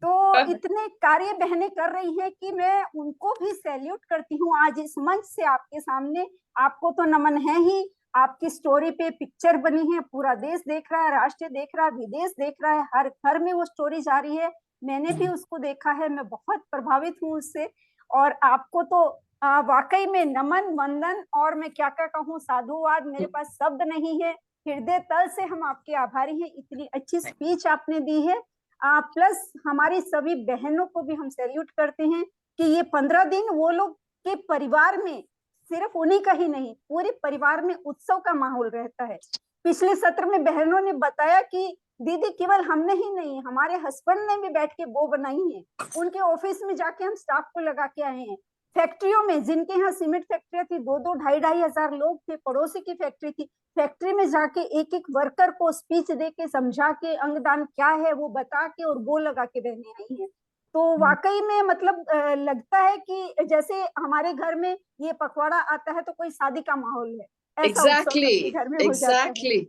तो इतने कार्य बहनें कर रही हैं कि मैं उनको भी सैल्यूट करती हूँ। आज इस मंच से आपके सामने आपको तो नमन है ही, आपकी स्टोरी पे पिक्चर बनी है, पूरा देश देख रहा है, राष्ट्र देख रहा है, विदेश देख रहा है, हर घर में वो स्टोरी जा रही है। मैंने भी उसको देखा है, मैं बहुत प्रभावित हूँ उससे। और आपको तो वाकई में नमन, वंदन, और मैं क्या क्या कहूँ, साधुवाद, मेरे पास शब्द नहीं है। हृदय तल से हम आपके आभारी हैं, इतनी अच्छी स्पीच आपने दी है। प्लस हमारी सभी बहनों को भी हम सैल्यूट करते हैं कि ये 15 दिन वो लोग के परिवार में, सिर्फ उन्हीं का ही नहीं, पूरे परिवार में उत्सव का माहौल रहता है। पिछले सत्र में बहनों ने बताया कि दीदी केवल हमने ही नहीं, हमारे हस्बैंड ने भी बैठ के वो बनाई है, उनके ऑफिस में जाके हम स्टाफ को लगा के आए हैं। फैक्ट्रियों में, जिनके यहाँ सीमेंट फैक्ट्रियां थी, 2-2, 2,500 हजार लोग थे, पड़ोसी की फैक्ट्री थी, फैक्ट्री में जाके एक एक वर्कर को स्पीच दे के, समझा के, अंगदान क्या है वो बता के, और वो लगा के बहने आई हैं। तो वाकई में मतलब लगता है कि जैसे हमारे घर में ये पखवाड़ा आता है तो कोई शादी का माहौल है, ऐसा घर में हो जाता है।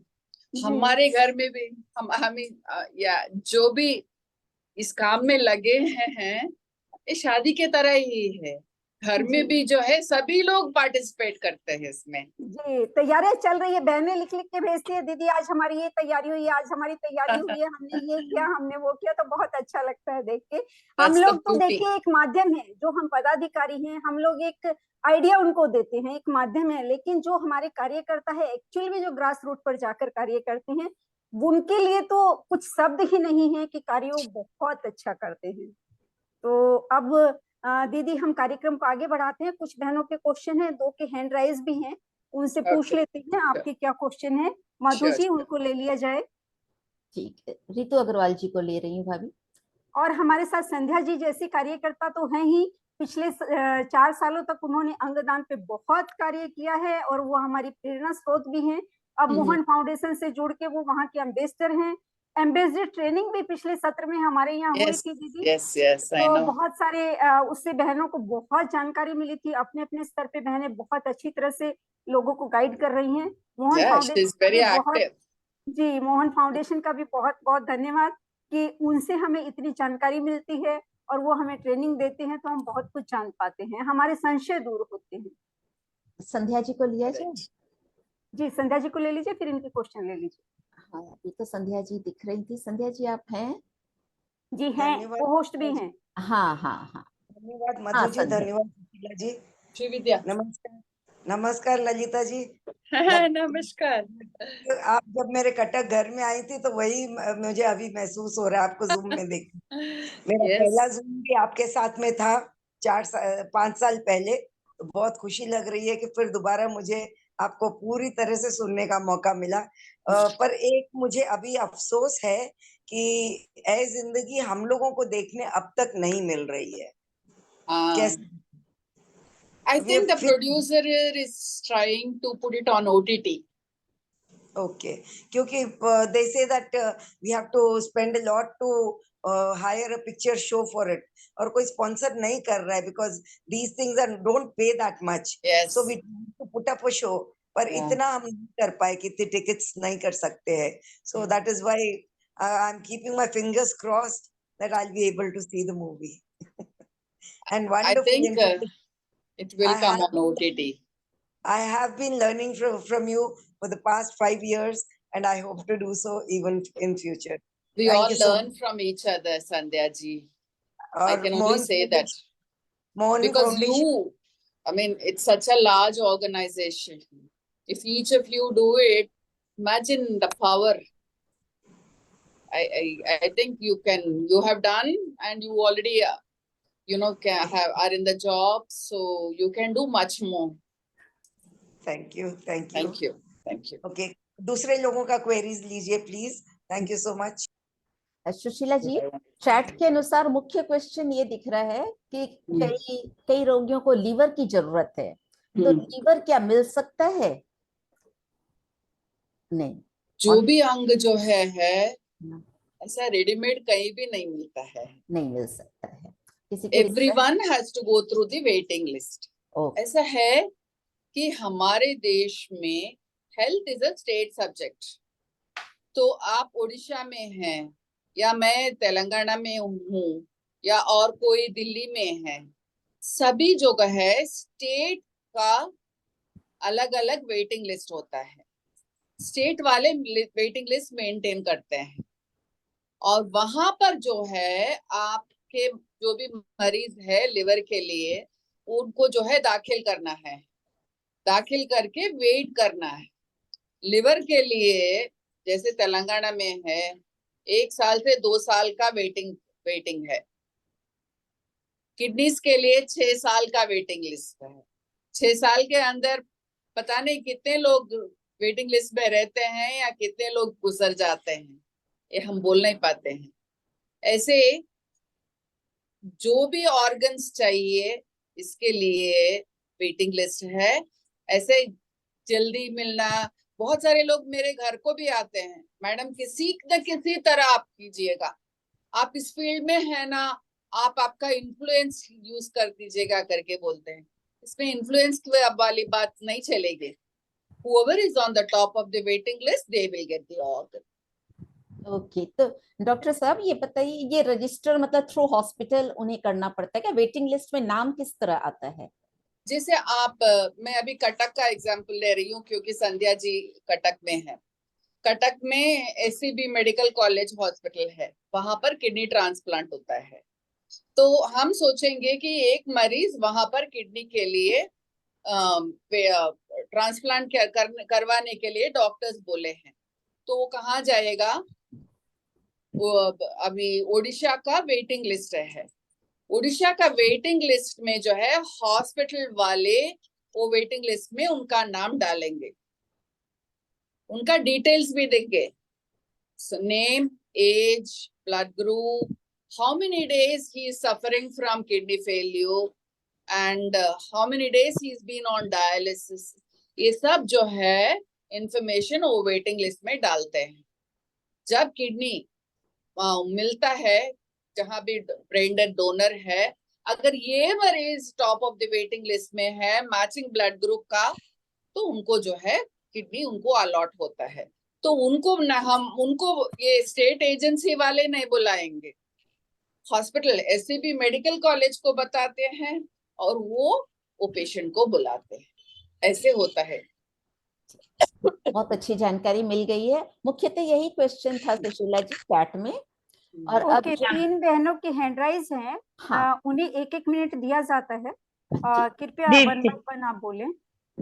हमारे घर में भी हमें या जो भी इस काम में लगे हैं, ये शादी के तरह ही है। घर में भी जो है सभी लोग पार्टिसिपेट करते हैं इसमें। जी, तैयारियां चल रही है, बहनें लिख लिख के भेजती है, दीदी आज हमारी ये तैयारी हुई है, आज हमारी तैयारी हुई है, हमने ये किया, हमने वो किया। तो बहुत अच्छा लगता है देख के। हम लोग तो देखिए एक माध्यम है, जो हम पदाधिकारी हैं, हम लोग एक आइडिया उनको देते हैं, एक माध्यम है, लेकिन जो हमारे कार्यकर्ता है एक्चुअल में जो ग्रास रूट पर जाकर कार्य करते हैं, उनके लिए तो कुछ शब्द ही नहीं है कि कार्य बहुत अच्छा करते हैं। तो अब दीदी हम कार्यक्रम को आगे बढ़ाते हैं। कुछ बहनों के क्वेश्चन हैं, 2 के हैंड राइज भी हैं, उनसे पूछ लेते हैं आपके क्या क्वेश्चन है। माधु जी, उनको ले लिया जाए। ठीक है, रितु अग्रवाल जी को ले रही हूँ भाभी। और हमारे साथ संध्या जी जैसी कार्यकर्ता तो हैं ही। पिछले 4 सालों तक उन्होंने अंगदान पे बहुत कार्य किया है और वो हमारी प्रेरणा स्रोत भी हैं। अब मोहन फाउंडेशन से जुड़ के वो वहाँ के एम्बेसडर हैं। एम्बेसडर ट्रेनिंग भी पिछले सत्र में हमारे यहाँ हुई थी दीदी। yes, I तो know. बहुत सारे उससे बहनों को बहुत जानकारी मिली थी। अपने अपने स्तर पे बहनें बहुत अच्छी तरह से लोगों को गाइड कर रही हैं। Mohan Yeah, she is very active. जी, मोहन फाउंडेशन का भी बहुत बहुत धन्यवाद कि उनसे हमें इतनी जानकारी मिलती है और वो हमें ट्रेनिंग देते हैं, तो हम बहुत कुछ जान पाते हैं, हमारे संशय दूर होते हैं। संध्या जी को लिया जाए। जी, संध्या जी को ले लीजिए, फिर इनके क्वेश्चन ले लीजिए। हाँ, अभी तो संध्या जी दिख रही थी। संध्या जी आप हैं? जी हैं, धन्यवाद। वो होस्ट भी हैं। हाँ हाँ हाँ, धन्यवाद हाँ, मधु जी, संध्या। धन्यवाद सुशीला जी। श्री विद्या। नमस्कार, नमस्कार ललिता जी। नमस्कार। आप जब मेरे कटक घर में आई थी तो वही मुझे अभी महसूस हो रहा है आपको जूम में देख। मेरा Yes. पहला जूम भी आपके साथ में था 5 साल पहले। तो बहुत खुशी लग रही है कि फिर दोबारा मुझे आपको पूरी तरह से सुनने का मौका मिला। पर एक मुझे अभी अफसोस है कि ऐ जिंदगी हम लोगों को देखने अब तक नहीं मिल रही है। कैसे? I think the producer is trying to put it on OTT. Okay, क्योंकि they say that we have to spend a lot to hire a picture show for it, और कोई sponsor नहीं कर रहा है because these things don't pay that much. Yes. So we have to put up a show, पर इतना हम नहीं कर पाए कि इतने tickets नहीं कर सकते हैं. So that is why I'm keeping my fingers crossed that I'll be able to see the movie. And wonderful. I think it will come on OTT. I have been learning from you for the past 5 years, and I hope to do so even in future. We Thank all you so learn from each other, Sandhya ji. I और can only say that Mohan because foundation you, I mean, it's such a large organization. If each of you do it, imagine the power. I think you have done, and you already, are in the job, so you can do much more. Thank you Thank you. Okay, दूसरे लोगों का queries लीजिए please. Thank you so much. Sushila ji, chat के अनुसार मुख्य question ये दिख रहा है कि कई रोगियों को लीवर की जरूरत है, तो लीवर क्या मिल सकता है? नहीं, जो भी अंग जो है ऐसा रेडीमेड कहीं भी नहीं मिलता है, नहीं मिल सकता है। किसी को Everyone has to go through the waiting list. ऐसा है कि हमारे देश में health is a state subject. तो आप उड़ीसा में हैं या मैं तेलंगाना में हूँ या और कोई दिल्ली में है, सभी जगह है स्टेट का अलग अलग वेटिंग लिस्ट होता है। स्टेट वाले वेटिंग लिस्ट मेंटेन करते हैं और वहां पर जो है आपके जो भी मरीज है लिवर के लिए, उनको जो है दाखिल करना है, दाखिल करके वेट करना है। लिवर के लिए जैसे तेलंगाना में है 1 साल से 2 साल का वेटिंग है। किडनीज के लिए 6 साल का वेटिंग लिस्ट है। 6 साल के अंदर पता नहीं कितने लोग वेटिंग लिस्ट में रहते हैं या कितने लोग गुजर जाते हैं, ये हम बोल नहीं पाते हैं। ऐसे जो भी ऑर्गन्स चाहिए इसके लिए वेटिंग लिस्ट है। ऐसे जल्दी मिलना, बहुत सारे लोग मेरे घर को भी आते हैं, मैडम किसी न किसी तरह आप कीजिएगा, आप इस फील्ड में है ना, आप आपका इन्फ्लुएंस यूज कर दीजिएगा करके बोलते हैं। इसमें इन्फ्लुएंस वाली बात नहीं चलेगी। Whoever is on the top of the waiting list, they will get the organ. Okay, तो डॉक्टर साहब ये बताइए, ये रजिस्टर मतलब थ्रू हॉस्पिटल उन्हें करना पड़ता है क्या? वेटिंग लिस्ट में नाम किस तरह आता है? जैसे आप, मैं अभी कटक का एग्जांपल ले रही हूँ क्योंकि संध्या जी कटक में है। कटक में SCB मेडिकल कॉलेज हॉस्पिटल है, वहां पर किडनी ट्रांसप्लांट होता है। तो हम सोचेंगे कि एक मरीज वहां पर किडनी के लिए ट्रांसप्लांट करवाने के लिए डॉक्टर्स बोले हैं, तो वो कहाँ जाएगा? वो अभी ओडिशा का वेटिंग लिस्ट है। ओडिशा का वेटिंग लिस्ट में जो है हॉस्पिटल वाले वो वेटिंग लिस्ट में उनका नाम डालेंगे, उनका डिटेल्स भी देंगे So name, age, blood group, how many days he is suffering from kidney failure, and how many days he's been on dialysis. ये सब जो है इंफॉर्मेशन वो वेटिंग लिस्ट में डालते हैं. जब किडनी मिलता है, जहां भी ब्रेन डेड डोनर है, अगर ये मरीज top of the waiting list में है मैचिंग ब्लड ग्रुप का, तो उनको जो है किडनी उनको अलॉट होता है. तो उनको हम उनको ये स्टेट एजेंसी वाले नहीं बुलाएंगे, हॉस्पिटल एससीपी मेडिकल कॉलेज को बताते हैं और वो पेशेंट को बुलाते हैं. ऐसे होता है. बहुत अच्छी जानकारी मिल गई है. मुख्यतः यही क्वेश्चन था सुशीला जी चैट में. और अब ओके, 3 बहनों की हैंड राइज हैं. हाँ. उन्हें 1-1 मिनट दिया जाता है. कृपया दीदी। 1 बाय 1 आप बोलें.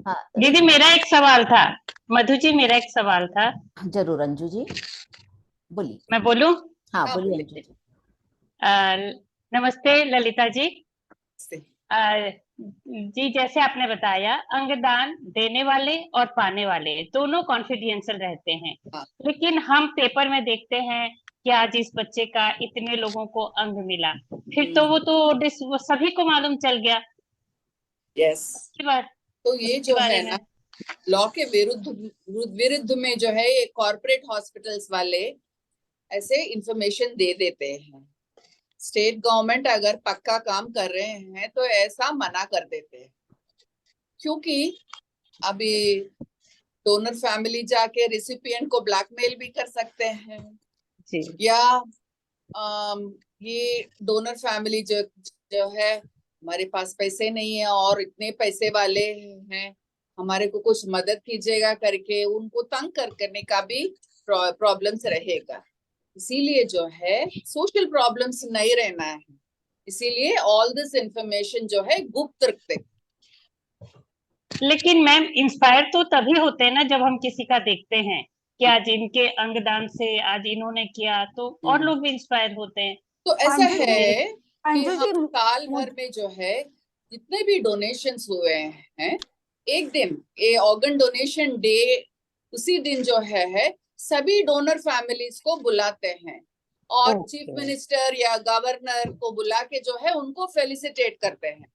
हाँ, दीदी मेरा एक सवाल था. मधु जी मेरा एक सवाल था. जरूर अंजू जी बोलिए. मैं बोलूं? हाँ हाँ, बोलिए बोलिए. अंजू जी. नमस्ते ललिता जी. जी जैसे आपने बताया अंगदान देने वाले और पाने वाले दोनों कॉन्फिडेंशियल रहते हैं. हाँ. लेकिन हम पेपर में देखते हैं कि आज इस बच्चे का इतने लोगों को अंग मिला, फिर तो वो सभी को मालूम चल गया. यस. तो ये जो है ना, लॉ के विरुद्ध में जो है ये कॉर्पोरेट हॉस्पिटल्स वाले ऐसे इंफॉर्मेशन दे देते हैं. स्टेट गवर्नमेंट अगर पक्का काम कर रहे हैं तो ऐसा मना कर देते हैं, क्योंकि अभी डोनर फैमिली जाके रिसिपिएंट को ब्लैकमेल भी कर सकते हैं जी. या ये डोनर फैमिली जो है हमारे पास पैसे नहीं है और इतने पैसे वाले हैं, हमारे को कुछ मदद कीजिएगा करके उनको तंग करने का भी प्रॉब्लम्स रहेगा. इसीलिए जो है सोशल प्रॉब्लम्स नहीं रहना है, इसीलिए ऑल दिस इंफॉर्मेशन जो है गुप्त रखते. लेकिन मैम इंस्पायर तो तभी होते हैं ना जब हम किसी का देखते हैं कि आज इनके अंगदान से आज इन्होंने किया, तो और लोग भी इंस्पायर होते हैं. तो ऐसा है कि अंजू जी, हम साल भर में जो है जितने भी डोनेशंस हुए हैं, एक दिन ये ऑर्गन डोनेशन डे, उसी दिन जो है सभी डोनर फैमिलीज को बुलाते हैं और चीफ मिनिस्टर या गवर्नर को बुला के जो है उनको फेलिसिटेट करते हैं.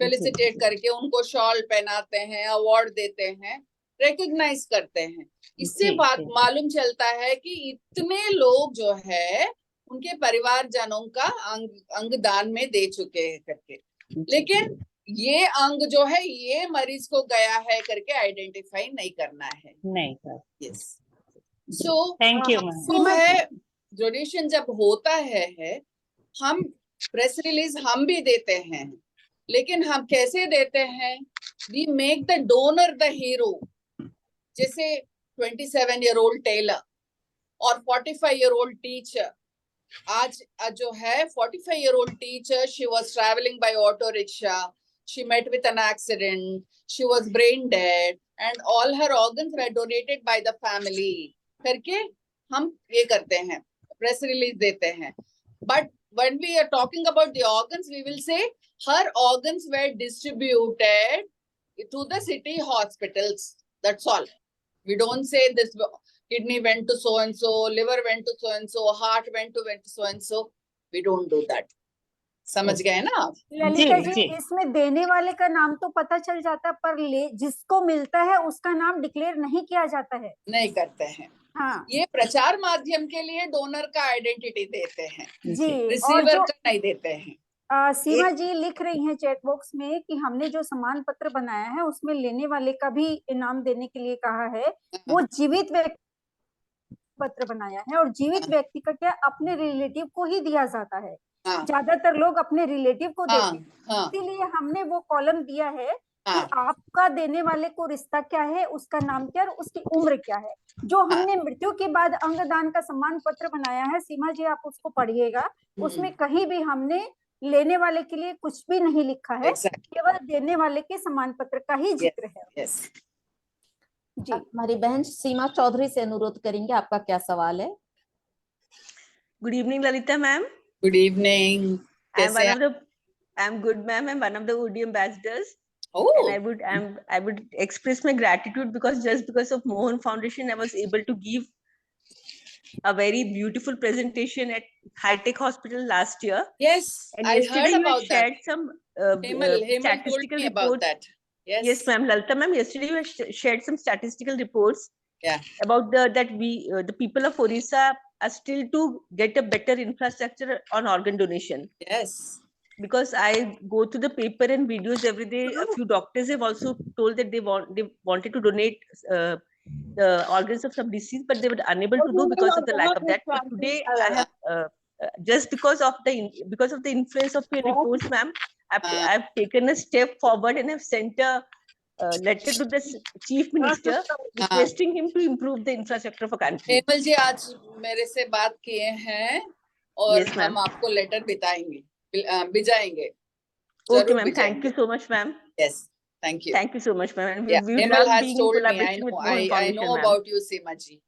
फेलिसिटेट करके उनको शॉल पहनाते हैं, अवार्ड देते हैं, रिकॉग्नाइज करते हैं. इससे बात मालूम चलता है कि इतने लोग जो है उनके परिवारजनों का अंगदान में दे चुके हैं करके. लेकिन ये अंग जो है ये मरीज को गया है करके आइडेंटिफाई नहीं करना है. नहीं sir. Yes. So thank you वो है डोनेशन जब होता है हम प्रेस रिलीज हम भी देते हैं, लेकिन हम कैसे देते हैं? We make the donor the hero. जैसे 27-year-old टेलर और 45-year-old टीचर. आज जो है 45-year-old teacher, she was traveling by auto rickshaw, she met with an accident, she was brain dead and all her organs were donated by the family करके हम ये करते हैं, प्रेस रिलीज देते हैं. But when we are talking about the organs, we will say her organs were distributed to the city hospitals. That's all. We don't say this kidney went to so and so, liver went to so and so, heart went to so and so. We don't do that. समझ गए ना आप? ललिता जी, इसमें देने वाले का नाम तो पता चल जाता है, पर जिसको मिलता है उसका नाम डिक्लेयर नहीं किया जाता है. नहीं करते हैं. हाँ. ये प्रचार माध्यम के लिए डोनर का आइडेंटिटी देते हैं जी, रिसीवर का नहीं देते हैं. सीमा जी लिख रही हैं चैट बॉक्स में कि हमने जो सम्मान पत्र बनाया है उसमें लेने वाले का भी इनाम देने के लिए कहा है. वो जीवित व्यक्ति पत्र बनाया है और जीवित व्यक्ति का क्या अपने रिलेटिव को ही दिया जाता है. ज्यादातर लोग अपने रिलेटिव को देते हैं, इसीलिए हमने वो कॉलम दिया है कि आपका देने वाले को रिश्ता क्या है, उसका नाम क्या है, उसकी उम्र क्या है. जो हमने मृत्यु के बाद अंगदान का सम्मान पत्र बनाया है, सीमा जी आप उसको पढ़िएगा, उसमें कहीं भी हमने लेने वाले के लिए कुछ भी नहीं लिखा है. केवल देने वाले के सम्मान पत्र का ही जिक्र है. जी, हमारी बहन सीमा चौधरी से अनुरोध करेंगे, आपका क्या सवाल है? Good evening Lalita ma'am. Good evening. I'm good, ma'am. I'm one of the OD ambassadors. Oh. And I would express my gratitude because just because of Mohan Foundation, I was able to give a very beautiful presentation at High Tech Hospital last year. Yes, And I yesterday heard you about had shared that. some Hemal told statistical me about reports. that. Yes. Yes, ma'am. Lalita ma'am, yesterday you had shared some statistical reports. Yeah. About the people of Orissa are still to get a better infrastructure on organ donation. Yes. Because I go to the paper and videos every day. A few doctors have also told that they wanted to donate the organs of some deceased, but they were unable to do because of the lack of that. But today I have just because of the influence of your reports, ma'am, I've taken a step forward and have sent a letter to the chief minister requesting him to improve the infrastructure for country. Hemal जी आज मेरे से बात किए हैं और Yes, ma'am. हम आपको letter भिजाएंगे. Okay, ma'am. Thank you so much, ma'am. Yes, thank you. Thank you so much, ma'am. Yeah, We would Hemal love has being in told me. I collaboration with know. more I information, know ma'am. about you, Seema ji.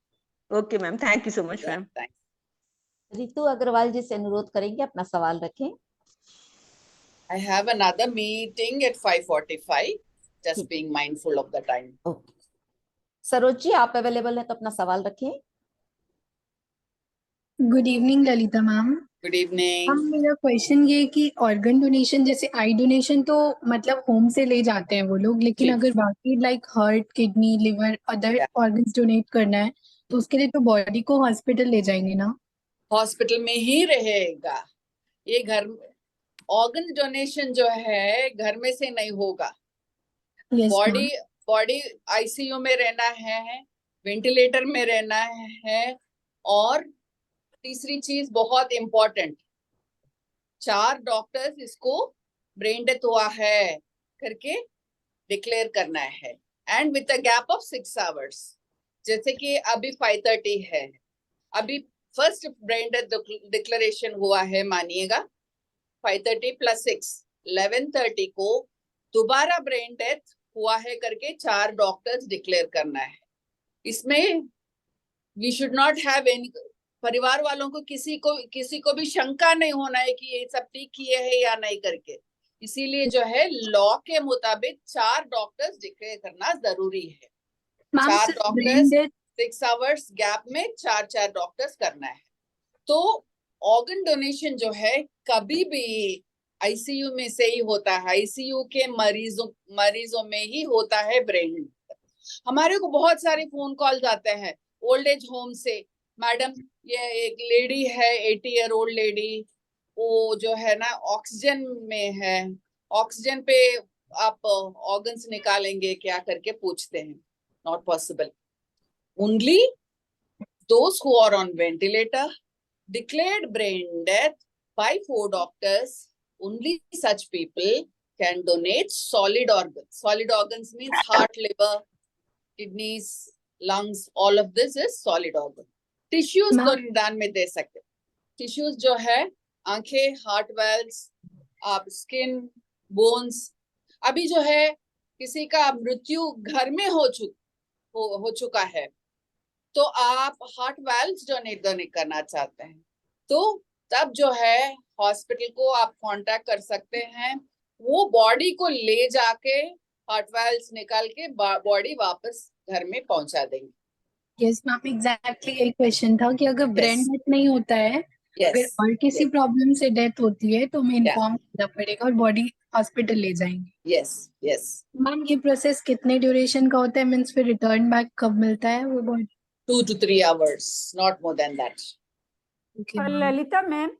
Okay, ma'am. Thank you so much, Yeah, ma'am. thanks. Ritu Agarwal ji से अनुरोध करेंगे अपना सवाल रखें. I have another meeting at 5:45. Just being mindful of the time. Okay. Saroj ji आप available हैं तो अपना सवाल रखें. Good evening Lalita ma'am. Good evening. हम मेरा क्वेश्चन ये है कि ऑर्गन डोनेशन जैसे आई डोनेशन तो मतलब होम से ले जाते हैं वो लोग, लेकिन जी. अगर बाकी like heart, kidney, liver, other Yeah. Organs donate करना है तो उसके लिए तो बॉडी को हॉस्पिटल ले जाएंगे ना. हॉस्पिटल में ही रहेगा ये. घर ऑर्गन डोनेशन जो है घर में से नहीं होगा. यस बॉडी आईसीयू में रहना है, वेंटिलेटर में रहना है, और तीसरी चीज बहुत इंपॉर्टेंट, 4 डॉक्टर्स इसको ब्रेन डेथ हुआ है करके डिक्लेयर करना है, and with a gap of 6 hours. जैसे कि अभी 5:30 है, अभी फर्स्ट ब्रेन डेथ डिक्लेरेशन हुआ है, मानिएगा 5:30 + 6 11:30 को दोबारा ब्रेन डेथ हुआ है करके 4 डॉक्टर्स डिक्लेयर करना है. इसमें we should not have any, परिवार वालों को किसी को भी शंका नहीं होना है कि ये सब ठीक किए है या नहीं करके. इसीलिए जो है लॉ के मुताबिक 4 डॉक्टर्स डिक्लेयर करना जरूरी है. 4 डॉक्टर्स 6 आवर्स गैप में 4 डॉक्टर्स करना है. तो ऑर्गन डोनेशन जो है कभी भी आईसीयू में से ही होता है, आईसीयू के मरीजों में ही होता है ब्रेन. हमारे को बहुत सारे फोन कॉल्स आते हैं ओल्ड एज होम से. मैडम ये एक लेडी है 80 ईयर ओल्ड लेडी, वो जो है ना ऑक्सीजन में है, ऑक्सीजन पे आप ऑर्गन्स निकालेंगे क्या करके पूछते हैं. Not possible. Only those who are on ventilator, declared brain death by 4 doctors, only such people can donate solid organs. Solid organs means heart, liver, kidneys, lungs, all of this is solid organ. Tissues तो निदान में दे सकते. Tissues जो है आंखें, heart Wales, आप skin, bones. अभी जो है किसी का मृत्यु घर में हो चुका है तो आप हार्ट वेल्व्स डोनेट करना चाहते हैं तो तब जो है हॉस्पिटल को आप कांटेक्ट कर सकते हैं. वो बॉडी को ले जाके हार्ट वेल्व्स निकाल के बॉडी वापस घर में पहुंचा देंगे. यस मैम, एग्जैक्टली यही क्वेश्चन था कि अगर ब्रेन डेथ नहीं होता है, अगर और किसी प्रॉब्लम से डेथ होती है तो हमें इन्फॉर्म करना पड़ेगा और बॉडी हॉस्पिटल ले जाएंगे. यस मैम, ये प्रोसेस कितने ड्यूरेशन का होता है? मींस फिर रिटर्न बैक कब मिलता है वो body? 2 to 3 hours, not more than that. Lalita ma'am,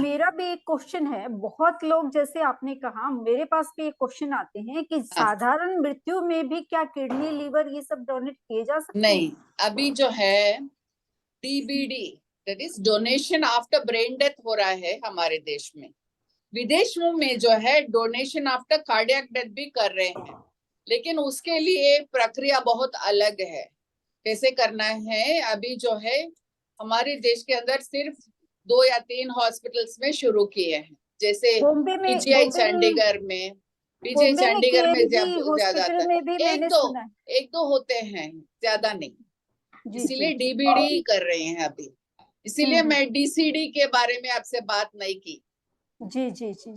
मेरा भी एक क्वेश्चन है. बहुत लोग जैसे आपने कहा, मेरे पास भी एक क्वेश्चन आते हैं कि साधारण मृत्यु में भी क्या किडनी, लिवर ये सब डोनेट किए जा सकते हैं? नहीं, अभी जो है DBD, that is donation after brain death हो रहा है हमारे देश में. विदेशों में जो है डोनेशन आफ्टर कार्डियक डेथ भी कर रहे हैं, लेकिन उसके लिए प्रक्रिया बहुत अलग है. कैसे करना है, अभी जो है हमारे देश के अंदर सिर्फ 2 या 3 हॉस्पिटल्स में शुरू किए हैं. जैसे पीजीआई चंडीगढ़ में, ज्यादा एक दो होते हैं, ज्यादा नहीं. इसीलिए डीबीडी कर रहे हैं अभी. इसीलिए मैं डीसीडी के बारे में आपसे बात नहीं की. जी.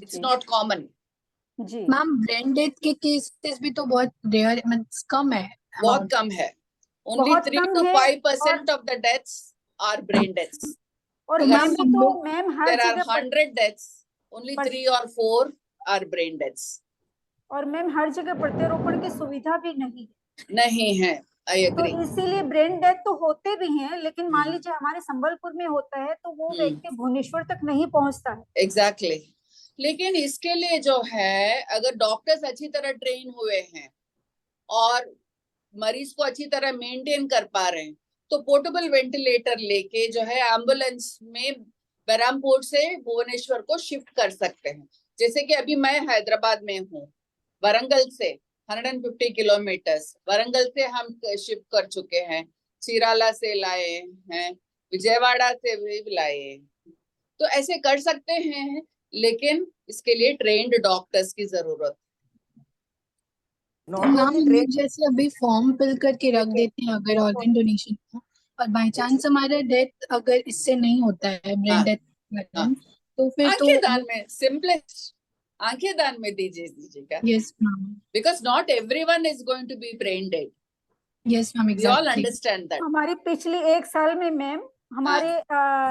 It's not common. जी मैम, ब्रेन डेथ के केसेस भी तो बहुत रेयर, कम है. बहुत कम है. Only 3 to 5% of the deaths are brain deaths. और अगर मैम हम तो मैम हर There are जगह 100 deaths, only 3 or 4 are brain deaths. और मैम हर जगह प्रत्यारोपण की सुविधा भी नहीं है, I तो agree. इसीलिए ब्रेन डेथ तो होते भी हैं, लेकिन मान लीजिए हमारे संबलपुर में होता है तो वो व्यक्ति भुवनेश्वर तक नहीं पहुंचता है। Exactly. लेकिन इसके लिए जो है, अगर डॉक्टर्स अच्छी तरह ट्रेन हुए हैं और मरीज को अच्छी तरह मेंटेन कर पा रहे हैं, तो पोर्टेबल वेंटिलेटर लेके जो है एम्बुलेंस में बरहमपुर से भुवनेश्वर को शिफ्ट कर सकते हैं। जैसे कि अभी मैं हैदराबाद में हूँ, वरंगल से 150 किलोमीटर्स वरंगल से हम शिफ्ट कर चुके हैं, चीराला से लाए हैं, विजयवाड़ा से भी लाए हैं। तो ऐसे कर सकते हैं, लेकिन इसके लिए ट्रेन्ड डॉक्टर्स की जरूरत। मैम जैसे अभी फॉर्म फिल करके रख देते हैं अगर ऑर्गन डोनेशन का, और बाय चांस हमारा डेथ अगर इससे नहीं होता है ब्रेन डेथ, तो फिर तो आंखें दान में सिंपलेस्ट, आंखें दान में दीजिएगा। Yes ma'am, because not everyone is going to be brain dead. Yes ma'am, we all understand that. हमारी पिछली 1 साल में मैम हमारे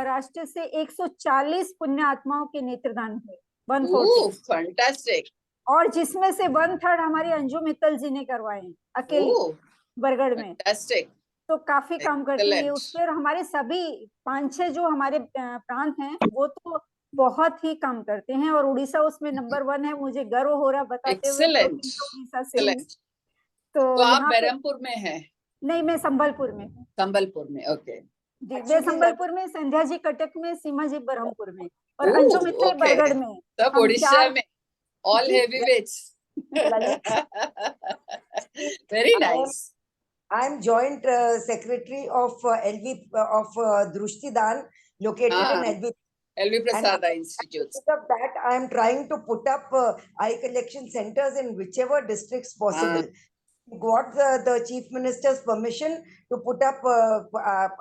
राष्ट्र से 140 पुण्य आत्माओं के नेत्रदान हुए, 140। फैंटास्टिक। और जिसमें से 1/3 हमारी अंजू मित्तल जी ने करवाए हैं अकेले बरगढ़ में। फैंटास्टिक। तो काफी काम करती है उसके। और हमारे सभी 5-6 जो हमारे प्रांत हैं वो तो बहुत ही काम करते हैं, और उड़ीसा उसमें नंबर 1 है। मुझे गर्व हो रहा बताते हुए उड़ीसा से हूँ। तो आप बरहमपुर में हैं? नहीं, मैं संबलपुर में हूँ। संबलपुर में, ओके जी, मैं संबलपुर में, संध्या जी कटक में, सीमा जी बरहमपुर में, और अंजू मित्तल बरगढ़ में। सब उड़ीसा में, all heavyweights. Very nice. I am joint secretary of LV of Drushtidan, located in LV Prasada Institute. Because of that, I am trying to put up eye collection centers in whichever districts possible. Got the Chief Minister's permission to put up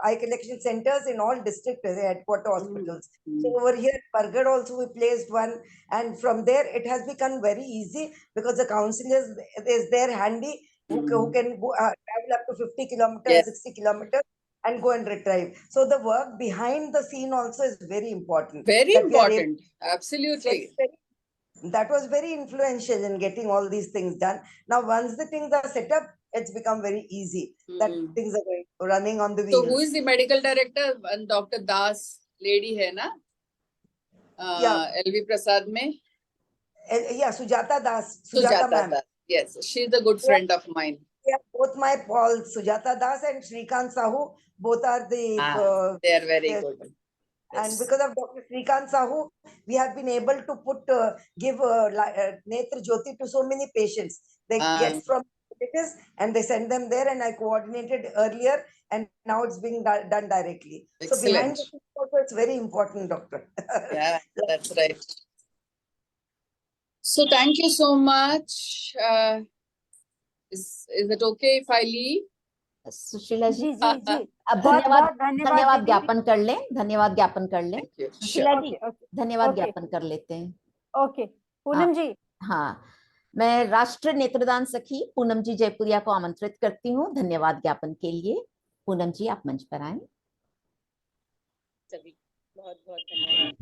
eye collection centers in all district headquarter hospitals. So over here, Bargarh also we placed one, and from there it has become very easy because the council is there handy who can go, travel up to 50 kilometers, 60 kilometers and go and retrieve. So the work behind the scene also is very important. Very important, absolutely. That was very influential in getting all these things done. Now, once the things are set up, it's become very easy. That things are running on the wheels. So, who is the medical director? Dr. Das, lady है ना? LV Prasad में? Yeah, Sujata Das. Sujata ma'am. Yes, she's a good friend of mine. Yeah, both my pals, Sujata Das and Shrikant Sahu, both are the. They are very good. And because of Dr. Shrikant Sahu, we have been able to give Netra Jyoti to so many patients. They get from it and they send them there, and I coordinated earlier, and now it's being done directly. Excellent. So behind the scenes also, it's very important, doctor. Yeah, that's right. So thank you so much. Is it okay if I leave? Sushila जी, जी। अब धन्यवाद ज्ञापन कर लें, धन्यवाद ज्ञापन कर लें। सुशीला जी, धन्यवाद ज्ञापन कर लेते हैं। ओके, पूनम जी। हाँ, मैं राष्ट्रीय नेत्रदान सखी पूनम जी जयपुरिया को आमंत्रित करती हूँ धन्यवाद ज्ञापन के लिए। पूनम जी, आप मंच पर आए। सभी बहुत बहुत धन्यवाद।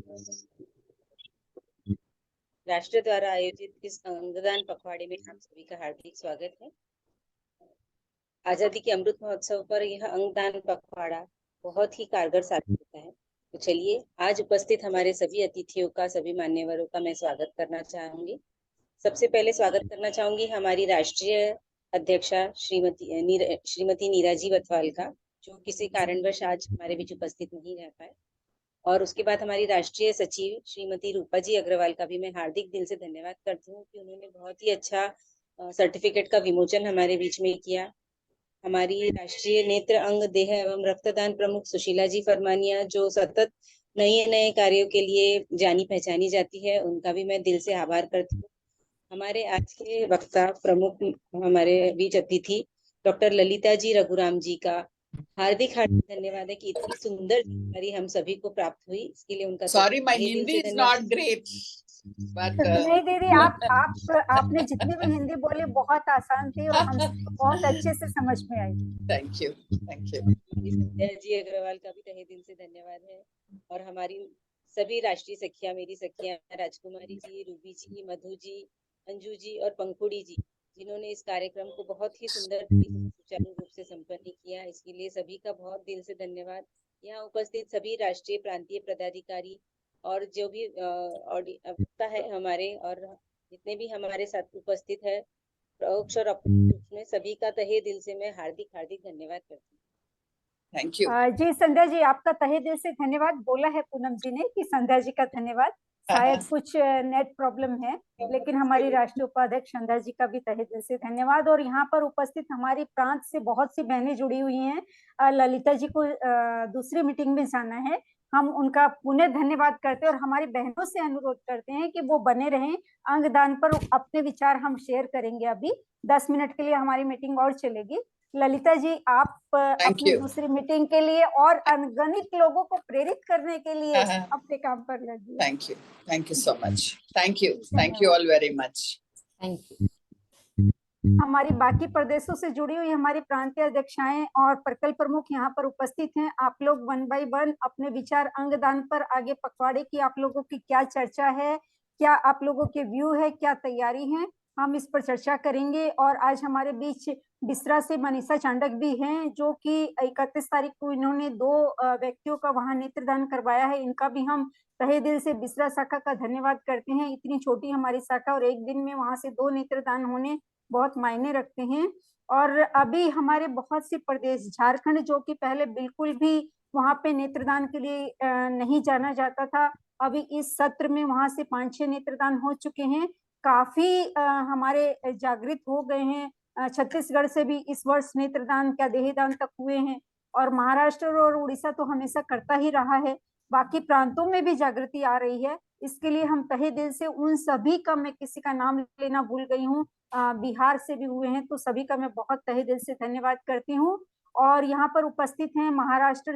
राष्ट्र द्वारा आयोजित इस अंगदान पखवाड़े में आप सभी का हार्दिक स्वागत है। आजादी के अमृत महोत्सव पर यह अंगदान पखवाड़ा बहुत ही कारगर साबित होता है। तो चलिए, आज उपस्थित हमारे सभी अतिथियों का, सभी मान्यवरों का मैं स्वागत करना चाहूंगी। सबसे पहले स्वागत करना चाहूंगी हमारी राष्ट्रीय अध्यक्षा श्रीमती नीराजी वथवाल का, जो किसी कारणवश आज हमारे बीच उपस्थित नहीं रह पाए। और उसके बाद हमारी राष्ट्रीय सचिव श्रीमती रूपा जी अग्रवाल का भी मैं हार्दिक दिल से धन्यवाद करती हूँ कि उन्होंने बहुत ही अच्छा सर्टिफिकेट का विमोचन हमारे बीच में किया। हमारी राष्ट्रीय नेत्र अंग देह एवं रक्तदान प्रमुख सुशीला जी फरमानिया, जो सतत नए कार्यों के लिए जानी पहचानी जाती है, उनका भी मैं दिल से आभार करती हूँ। हमारे आज के वक्ता प्रमुख हमारे बीच अतिथि डॉक्टर ललिता जी रघुराम जी का हार्दिक धन्यवाद है कि इतनी सुंदर जानकारी हम सभी को प्राप्त हुई। इसके लिए उनका sorry, my Hindi is not great, but नहीं दीदी, आपने जितनी भी हिंदी बोली बहुत आसान थी और हम बहुत अच्छे से समझ में आई। Thank you, thank you. Shrimati Sandhya ji Agarwal का भी तहे दिल से धन्यवाद है, और हमारी सभी राष्ट्रीय सखियां, मेरी सखियां राजकुमारी जी, रूबी जी, मधु जी, अंजू जी और पंखुड़ी जी, जिन्होंने इस कार्यक्रम को बहुत ही सुंदर सुचारू रूप से संपन्न किया, इसके लिए सभी का बहुत दिल से धन्यवाद। यहाँ उपस्थित सभी राष्ट्रीय प्रांतीय पदाधिकारी और जो भी वक्ता है हमारे, और जितने भी हमारे साथ उपस्थित है प्रत्यक्ष और अप्रत्यक्ष रूप में, सभी का तहे दिल से मैं हार्दिक धन्यवाद करती हूँ। थैंक यू जी संध्या जी, आपका तहे दिल से धन्यवाद। बोला है पूनम जी ने कि संध्या जी का धन्यवाद, शायद कुछ नेट प्रॉब्लम है, लेकिन हमारी राष्ट्रीय उपाध्यक्ष संध्या जी का भी तहे दिल से धन्यवाद। और यहाँ पर उपस्थित हमारी प्रांत से बहुत सी बहनें जुड़ी हुई हैं। ललिता जी को दूसरी मीटिंग में जाना है, हम उनका पुनः धन्यवाद करते हैं और हमारी बहनों से अनुरोध करते हैं कि वो बने रहें। अंगदान पर अपने विचार हम शेयर करेंगे। अभी 10 मिनट के लिए हमारी मीटिंग और चलेगी। ललिता जी, आप अपनी दूसरी मीटिंग के लिए और अनगिनत लोगों को प्रेरित करने के लिए अपने काम पर लगिए। Thank you so much. Thank you all very much. Thank you. हमारी बाकी प्रदेशों से जुड़ी हुई हमारी प्रांतीय अध्यक्षाएं और प्रकल्प प्रमुख यहाँ पर उपस्थित हैं। आप लोग 1 बाय 1 अपने विचार अंगदान पर आगे पखवाड़े की आप लोगों की क्या चर्चा है, क्या आप लोगों के व्यू है, क्या तैयारी है, हम इस पर चर्चा करेंगे। और आज हमारे बीच बिसरा से मनीषा चांडक भी हैं, जो कि 31 तारीख को इन्होंने 2 व्यक्तियों का वहां नेत्रदान करवाया है। इनका भी हम तहे दिल से बिसरा शाखा का धन्यवाद करते हैं। इतनी छोटी हमारी शाखा और एक दिन में वहां से 2 नेत्रदान होने बहुत मायने रखते हैं। और अभी हमारे बहुत से प्रदेश, झारखंड जो कि पहले बिल्कुल भी वहां पे नेत्रदान के लिए नहीं जाना जाता था, अभी इस सत्र में वहां से 5-6 नेत्रदान हो चुके हैं। काफी हमारे जागृत हो गए हैं। छत्तीसगढ़ से भी इस वर्ष नेत्रदान क्या देहदान तक हुए हैं, और महाराष्ट्र और उड़ीसा तो हमेशा करता ही रहा है। बाकी प्रांतों में भी जागृति आ रही है। इसके लिए हम तहे दिल से उन सभी का, मैं किसी का नाम लेना भूल गई हूँ, बिहार से भी हुए हैं, तो सभी का मैं बहुत तहे दिल से धन्यवाद करती हूँ। और यहाँ पर उपस्थित हैं महाराष्ट्र